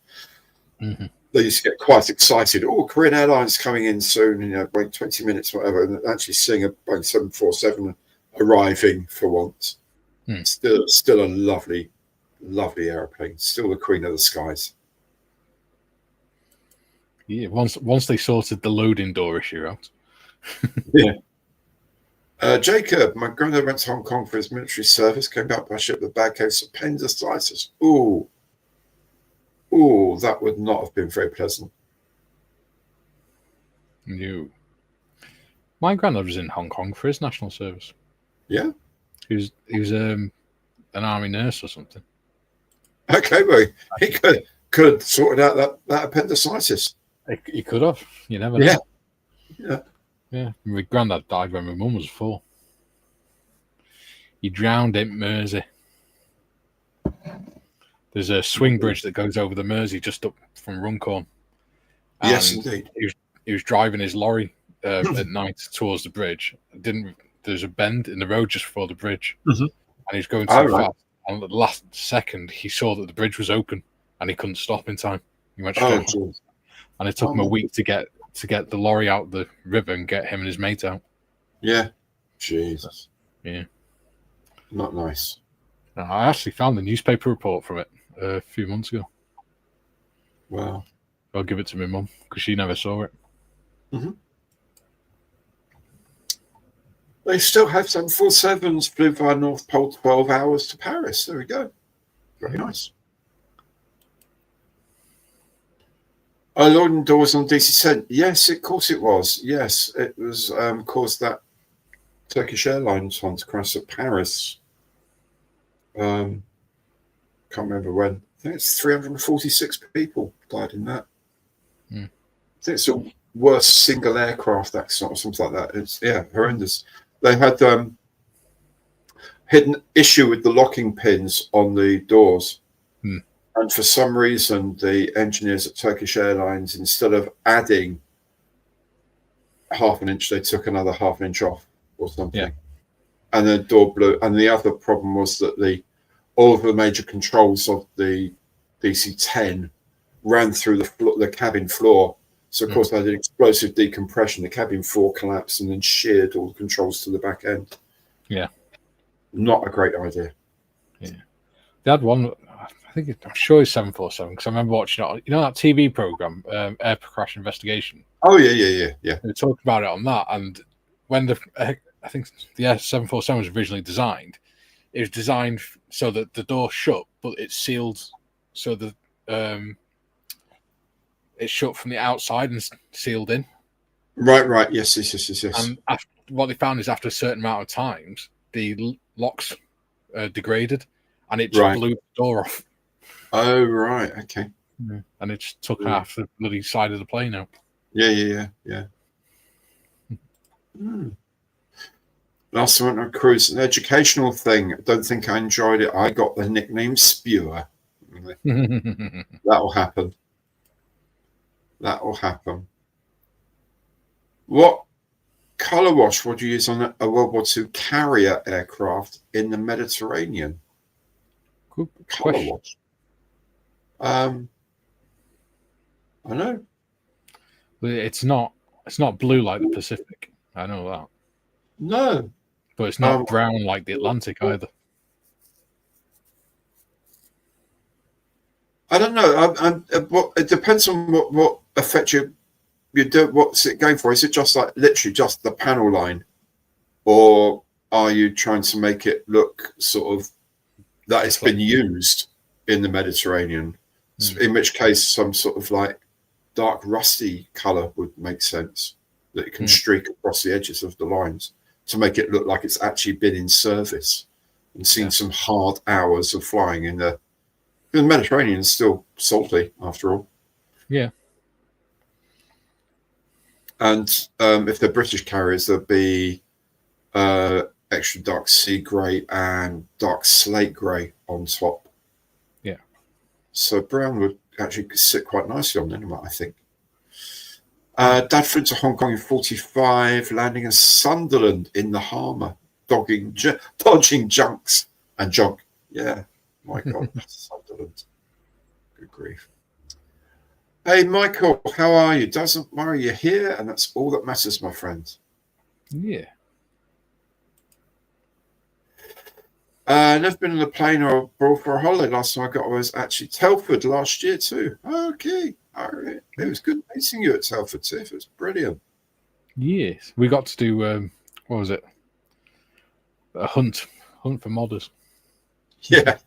Mm-hmm. They used to get quite excited. Oh, Korean Airlines coming in soon. Wait 20 minutes, whatever, and actually seeing a Boeing 747 arriving for once. Still a lovely, lovely airplane. Still the queen of the skies. Yeah, once they sorted the loading door issue out. Yeah. Jacob, my granddad went to Hong Kong for his military service, came back by ship with a bad case of appendicitis. Ooh, that would not have been very pleasant. No. My granddad was in Hong Kong for his national service. Yeah? He was an army nurse or something. Okay, well, he could have sorted out that appendicitis. He could have. You never know. Yeah. Yeah. My granddad died when my mum was 4. He drowned in Mersey. There's a swing bridge that goes over the Mersey just up from Runcorn. Yes, indeed. He was driving his lorry at night towards the bridge. There's a bend in the road just before the bridge, and he was going too fast. And at the last second, he saw that the bridge was open, and he couldn't stop in time. He went straight on. And it took him a week to get the lorry out the river and get him and his mate out. Yeah. Jesus. Yeah. Not nice. I actually found the newspaper report from it a few months ago. Wow. I'll give it to my mum because she never saw it. Mm-hmm. They still have 747s flew via North Pole 12 hours to Paris. There we go. Very nice. Loading doors on DC-10. Yes, of course it was. Yes, it was caused that Turkish Airlines one to crash at Paris. Can't remember when. I think it's 346 people died in that. I think it's the worst single aircraft accident or something like that. It's horrendous. They had hidden issue with the locking pins on the doors. And for some reason, the engineers at Turkish Airlines, instead of adding half an inch, they took another half an inch off or something. Yeah. And the door blew. And the other problem was that all of the major controls of the DC-10 ran through the cabin floor. So, of course, they had explosive decompression. The cabin floor collapsed and then sheared all the controls to the back end. Yeah. Not a great idea. Yeah. They had one, I'm sure it's 747, because I remember watching it. You know that TV program, Air Crash Investigation? Oh, yeah. They talked about it on that. And when I think the 747 was originally designed, it was designed so that the door shut, but it's sealed so that it's shut from the outside and sealed in. Right. Yes. And what they found is after a certain amount of times, the locks degraded, and it just blew the door off. Oh, right. Okay. Yeah. And it just took half the bloody side of the plane out. Yeah. Last time I went on a cruise, an educational thing. I don't think I enjoyed it. I got the nickname Spewer. That'll happen. What colour wash would you use on a World War II carrier aircraft in the Mediterranean? Good colour question. wash. I don't know. It's not blue like the Pacific. I know that. No. But it's not brown like the Atlantic either. I don't know. It depends on what effect you do. What's it going for? Is it just like literally just the panel line, or are you trying to make it look sort of that it's been used in the Mediterranean? In which case, some sort of like dark rusty color would make sense, that it can streak across the edges of the lines to make it look like it's actually been in service and seen some hard hours of flying in the. The Mediterranean is still salty, after all. Yeah. And if they're British carriers, there'll be extra dark sea grey and dark slate grey on top. Yeah. So brown would actually sit quite nicely on them, I think. Dad flew to Hong Kong in 1945, landing in Sunderland in the Harbour. dodging junks and junk. Yeah, my God, Sunderland. Good grief. Hey, Michael, how are you? Doesn't worry, you're here, and that's all that matters, my friend. Yeah. Never been on a plane or abroad for a holiday. Last time I got was actually Telford last year too. Okay, all right. It was good meeting you at Telford, Tiff. It was brilliant. Yes, we got to do what was it? A hunt for modders. Yeah,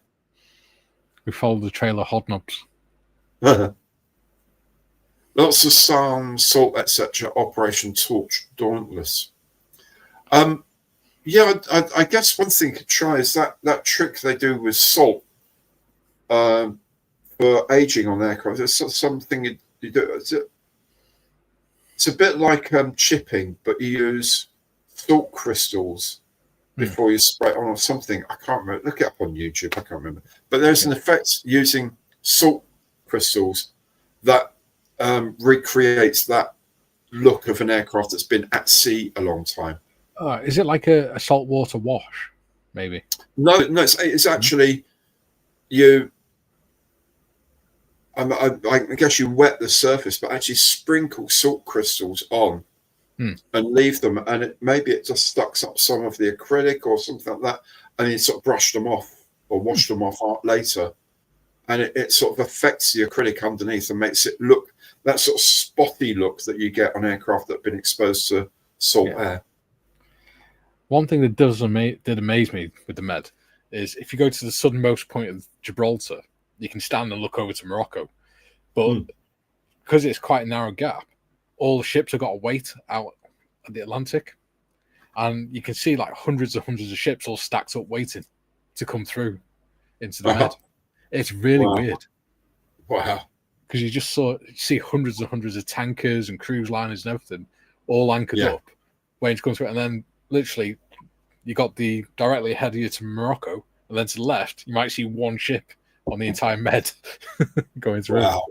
we followed the trail of Hodnobs. Lots of SARM, salt, etc. Operation Torch, Dauntless. Yeah, I guess one thing to try is that trick they do with salt for aging on aircraft. It's something you do. It's a bit like chipping, but you use salt crystals before you spray it on or something. I can't remember. Look it up on YouTube. I can't remember. But there's an effect using salt crystals that recreates that look of an aircraft that's been at sea a long time. Is it like a saltwater wash, maybe? No, it's actually you. I guess you wet the surface, but actually sprinkle salt crystals on and leave them, and maybe it just sucks up some of the acrylic or something like that, and you sort of brush them off or wash them off later, and it sort of affects the acrylic underneath and makes it look that sort of spotty look that you get on aircraft that have been exposed to salt air. One thing that did amaze me with the Med is if you go to the southernmost point of Gibraltar, you can stand and look over to Morocco. But because it's quite a narrow gap, all the ships have got to wait out at the Atlantic. And you can see like hundreds of ships all stacked up waiting to come through into the Med. It's really weird. Wow. Because you just see hundreds of tankers and cruise liners and everything all anchored up, waiting to come through. And then literally you got the directly ahead of you to Morocco, and then to the left you might see one ship on the entire Med going through. Wow.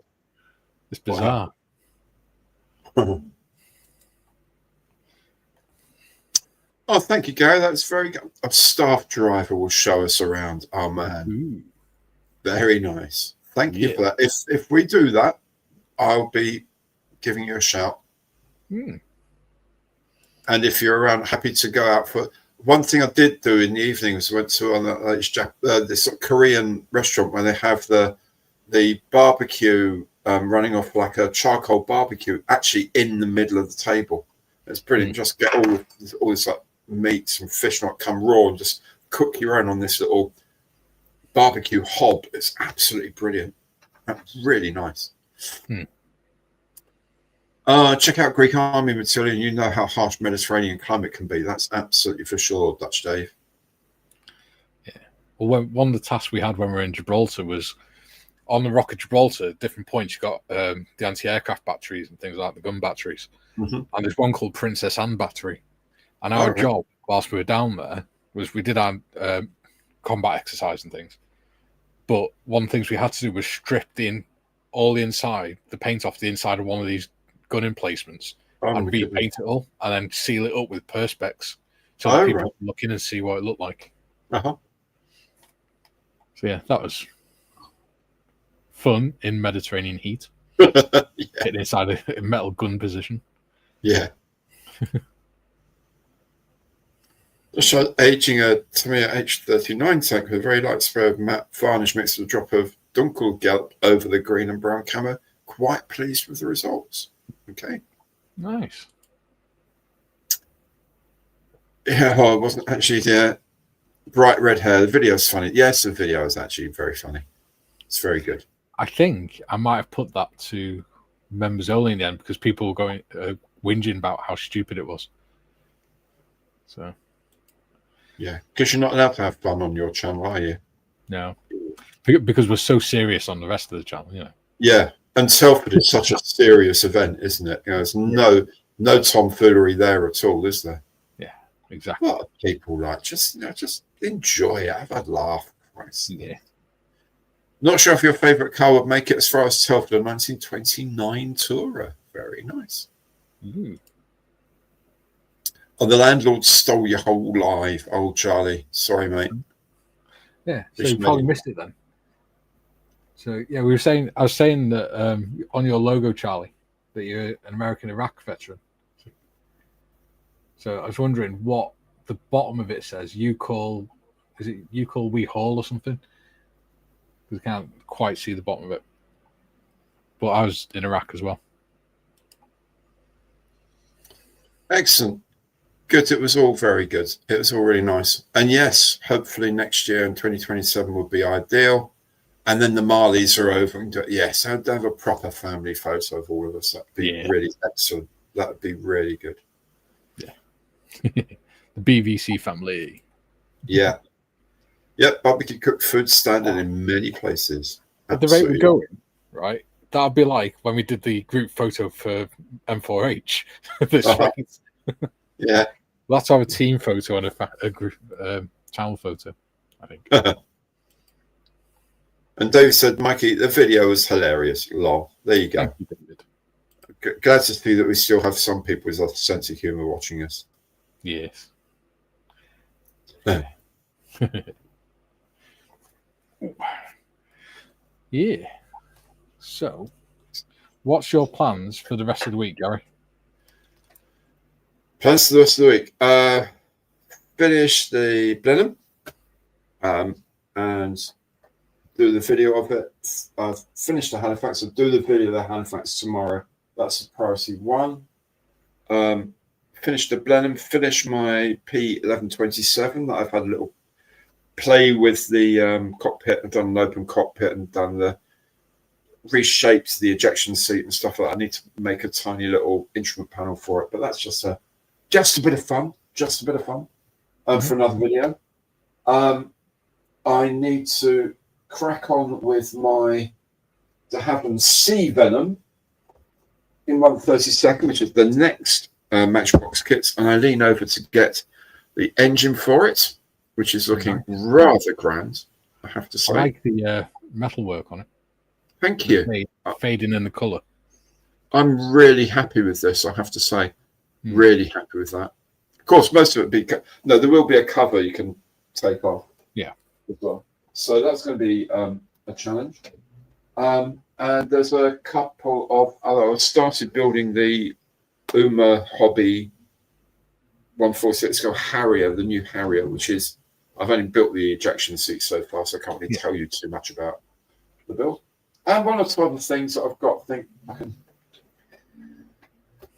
It's bizarre. Wow. Oh, thank you, Gary. That's very good. A staff driver will show us around. Oh man. Ooh. Very nice. Thank you for that. If we do that, I'll be giving you a shout. And if you're around, happy to go out for. One thing I did do in the evening was went to this sort of Korean restaurant where they have the barbecue running off like a charcoal barbecue, actually in the middle of the table. It's brilliant. Just get all this like meats and fish not come raw and just cook your own on this little barbecue hob. It's absolutely brilliant. Really nice. Check out Greek Army material, and you know how harsh Mediterranean climate can be. That's absolutely for sure, Dutch Dave. Yeah. Well, one of the tasks we had when we were in Gibraltar was on the Rock of Gibraltar, at different points, you got the anti-aircraft batteries and things like the gun batteries. And there's one called Princess Anne battery. And our job, whilst we were down there, was we did our combat exercise and things. But one of the things we had to do was strip all the inside, the paint off the inside of one of these gun emplacements and repaint it all and then seal it up with perspex so that people can look in and see what it looked like. So yeah, that was fun in Mediterranean heat. Getting inside a metal gun position. Yeah. So aging a Tamiya H39 tank with a very light spray of matte varnish mixed with a drop of Dunkelgelb over the green and brown camo. Quite pleased with the results. Okay. Nice. Yeah, well, it wasn't actually bright red hair. The video's funny. Yes, the video is actually very funny. It's very good. I think I might have put that to members only in the end because people were going whinging about how stupid it was. So. Yeah, because you're not allowed to have fun on your channel, are you? No. Because we're so serious on the rest of the channel, you know. Yeah. And Telford is such a serious event, isn't it? You know, there's no tomfoolery there at all, is there? Yeah, exactly. What people like just enjoy it, have a laugh. Christ. Yeah. Not sure if your favourite car would make it as far as Telford, a 1929 Tourer. Very nice. Oh, the landlord stole your whole life. Oh, Charlie. Sorry, mate. Yeah, so you probably missed it then. So yeah, I was saying that on your logo, Charlie, that you're an American Iraq veteran. So I was wondering what the bottom of it says. You call we haul or something? Because I can't quite see the bottom of it. But I was in Iraq as well. Excellent. Good. It was all very good. It was all really nice. And yes, hopefully next year in 2027 would be ideal. And then the Marleys are over. And yes, I'd have a proper family photo of all of us. That'd be really excellent. That would be really good. Yeah. The BVC family. Yeah. Yep. Barbecue cooked food standard in many places. At the rate we're going, right? That'd be like when we did the group photo for M4H. Yeah. Let's have a team photo and a group channel photo, I think. And Dave said, Mikey, the video was hilarious. Lol. There you go. Thank you, David. Glad to see that we still have some people with a sense of humour watching us. Yes. Yeah. So, what's your plans for the rest of the week, Gary? Plans for the rest of the week. Finish the Blenheim and do the video of it. I've finished the Halifax. I'll do the video of the Halifax tomorrow. That's priority one. Finish the Blenheim. Finish my P1127 that I've had a little play with the cockpit. I've done an open cockpit and done the reshaped the ejection seat and stuff like that. I need to make a tiny little instrument panel for it, but that's just a bit of fun. Just a bit of fun for another video. I need to crack on with my de Havilland Sea Venom in 1/32, which is the next Matchbox kits, and I lean over to get the engine for it, which is looking rather grand, I have to say. I like the metalwork on it. Thank you. Fading in the colour. I'm really happy with this, I have to say. Really happy with that. Of course, most of it there will be a cover you can take off. Yeah. As well. So that's going to be a challenge. And there's a couple of other. I started building the Uma Hobby 146 Harrier, the new Harrier, which is, I've only built the ejection seat so far, so I can't really tell you too much about the build. And one or two other things that I've got.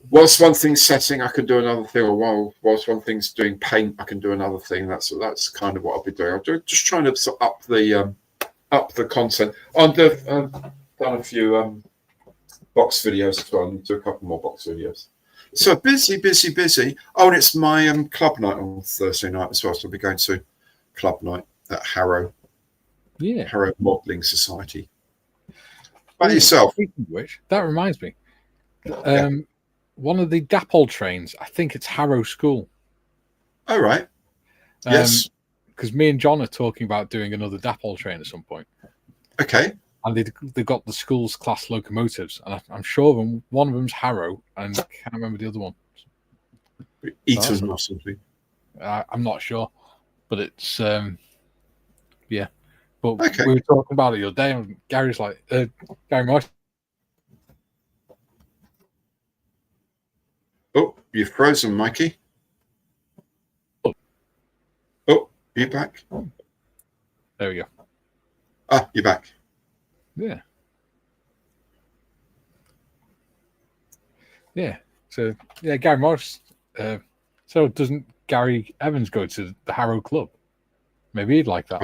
Whilst one thing's setting, I can do another thing, or whilst one thing's doing paint, I can do another thing. That's kind of what I'll be doing. I'm just trying to up the content. I've done a few box videos as well. I need to do a couple more box videos. So busy. Oh, and it's my club night on Thursday night as well. So I'll be going to club night at Harrow. Yeah, Harrow Modelling Society. By yourself. Which that reminds me. One of the Dapol trains, I think it's Harrow School. All right. Yes. Because me and John are talking about doing another Dapol train at some point. Okay. And they got the school's class locomotives, and I'm sure one of them's Harrow, and I can't remember the other one. Eton or something. I'm not sure, but it's yeah. But okay. We were talking about it the other day, and Gary's like, Gary Morris. Oh, you've frozen, Mikey. Oh, you back? There we go. Ah, you're back. Yeah. Yeah. So, yeah, Gary Morris. So, doesn't Gary Evans go to the Harrow Club? Maybe he'd like that.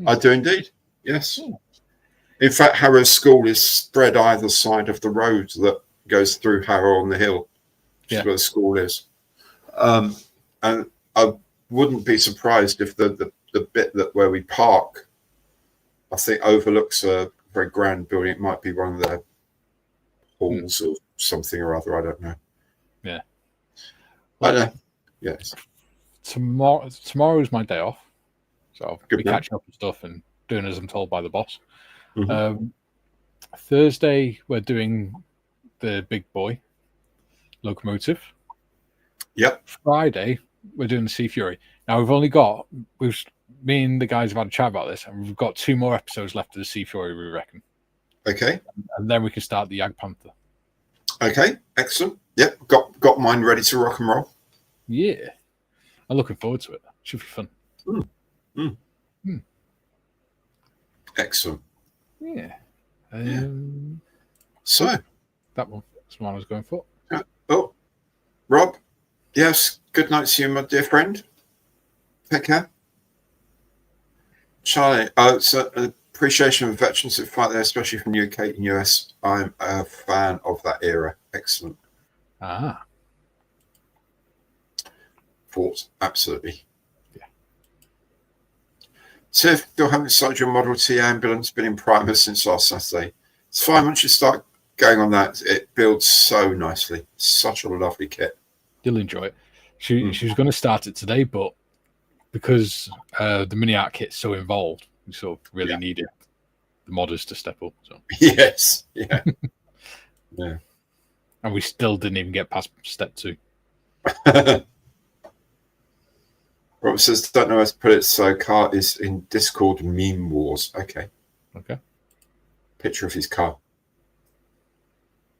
I do indeed. Yes. In fact, Harrow School is spread either side of the road that goes through Harrow on the hill, which is where the school is. And I wouldn't be surprised if the bit where we park, I think, overlooks a very grand building. It might be one of their halls or something or other. I don't know. Yeah. But yes. Tomorrow's my day off, so I'll be man. catching up and stuff and doing as I'm told by the boss. Thursday we're doing the big boy locomotive. Yep. Friday, we're doing the Sea Fury. Now, me and the guys have had a chat about this, and we've got 2 more episodes left of the Sea Fury, we reckon. Okay. And then we can start the Yag Panther. Okay, excellent. Yep, got mine ready to rock and roll. Yeah. I'm looking forward to it. Should be fun. Excellent. Yeah. So that's one I was going for. Oh, Rob, yes, good night to you, my dear friend. Take care. Charlie, it's an appreciation of veterans who fight there, especially from UK and US. I'm a fan of that era. Excellent. Thoughts, absolutely. Yeah. Tiff, still haven't started your Model T ambulance, been in primer since last Saturday. It's fine once you start going on that. It builds so nicely. Such a lovely kit. You'll enjoy it. She was going to start it today, but because the mini art kit's so involved, we sort of really needed the modders to step up. So yes, yeah, yeah. And we still didn't even get past step 2. Robert says, don't know how to put it, so car is in Discord meme wars. Okay. Picture of his car.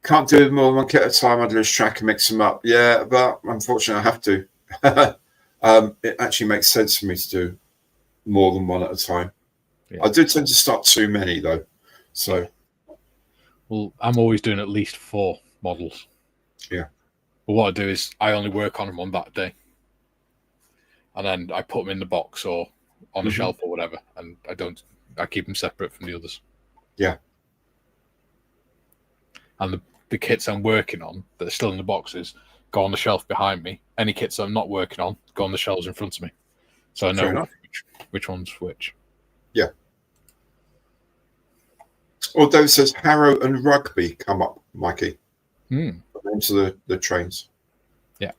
Can't do more than one kit at a time. I'd lose track and mix them up. Yeah, but unfortunately I have to. It actually makes sense for me to do more than one at a time. I do tend to start too many though. So well, I'm always doing at least 4 models. Yeah. But what I do is I only work on them on that day. And then I put them in the box or on a shelf or whatever, and I keep them separate from the others. Yeah. And the kits I'm working on that are still in the boxes go on the shelf behind me. Any kits I'm not working on go on the shelves in front of me. So I know which one's which. Yeah. Although it says Harrow and Rugby come up, Mikey. Into the trains. Yeah.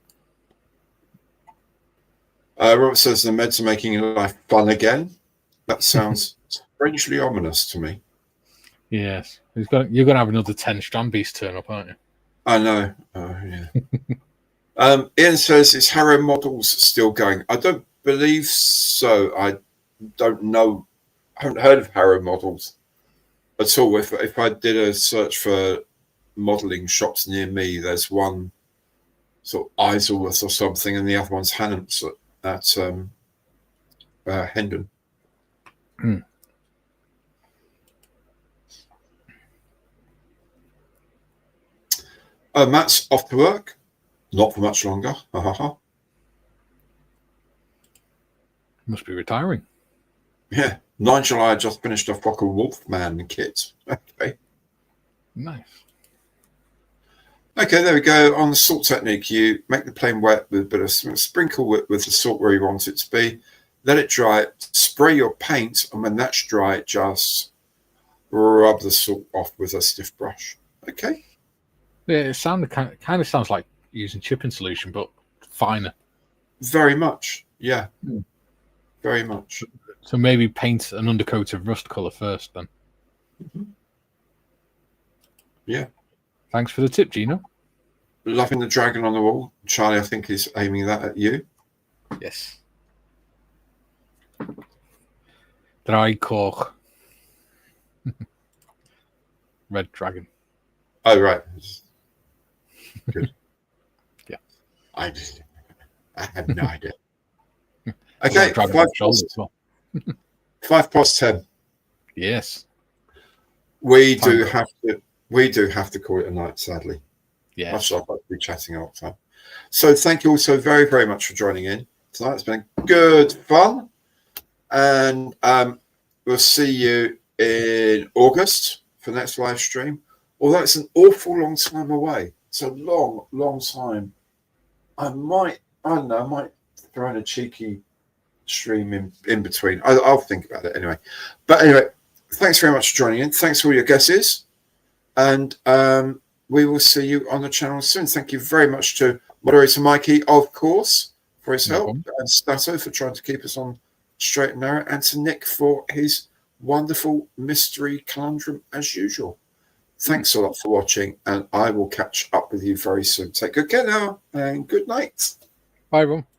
Robert says the meds are making life fun again. That sounds strangely ominous to me. Yes. You're going to have another 10 strand beast turn up, aren't you? I know. Yeah. Ian says, is Harrow Models still going? I don't believe so. I don't know. I haven't heard of Harrow Models at all. If I did a search for modelling shops near me, there's one sort of Isleworth or something, and the other one's Hannants at Hendon. Matt's off to work. Not for much longer. Must be retiring. Yeah. 9 July, I just finished off like a Wolfman kit. Okay. Nice. Okay, there we go. On the salt technique, you make the plane wet with a bit of sprinkle with the salt where you want it to be. Let it dry. Spray your paint, and when that's dry, just rub the salt off with a stiff brush. Okay. Yeah, it sounded kind of sounds like using chipping solution, but finer. Very much, yeah. Very much. So maybe paint an undercoat of rust colour first, then. Yeah. Thanks for the tip, Gino. Loving the dragon on the wall. Charlie, I think, is aiming that at you. Yes. Draaikorg. Red dragon. Oh, right. Good. Yeah. I had no idea. Okay, 5:10. Yes. We do have to call it a night, sadly. Yeah. Much like I've been chatting all the time. So thank you all so very, very much for joining in tonight. It's been good fun. And we'll see you in August for the next live stream. Although it's an awful long time away. It's a long, long time. I might throw in a cheeky stream in between. I'll think about it anyway. But anyway, thanks very much for joining in. Thanks for all your guesses. And we will see you on the channel soon. Thank you very much to Moderator Mikey, of course, for his help, and Stato for trying to keep us on straight and narrow, and to Nick for his wonderful mystery conundrum as usual. Thanks a lot for watching, and I will catch up with you very soon. Take good care now, and good night. Bye, everyone.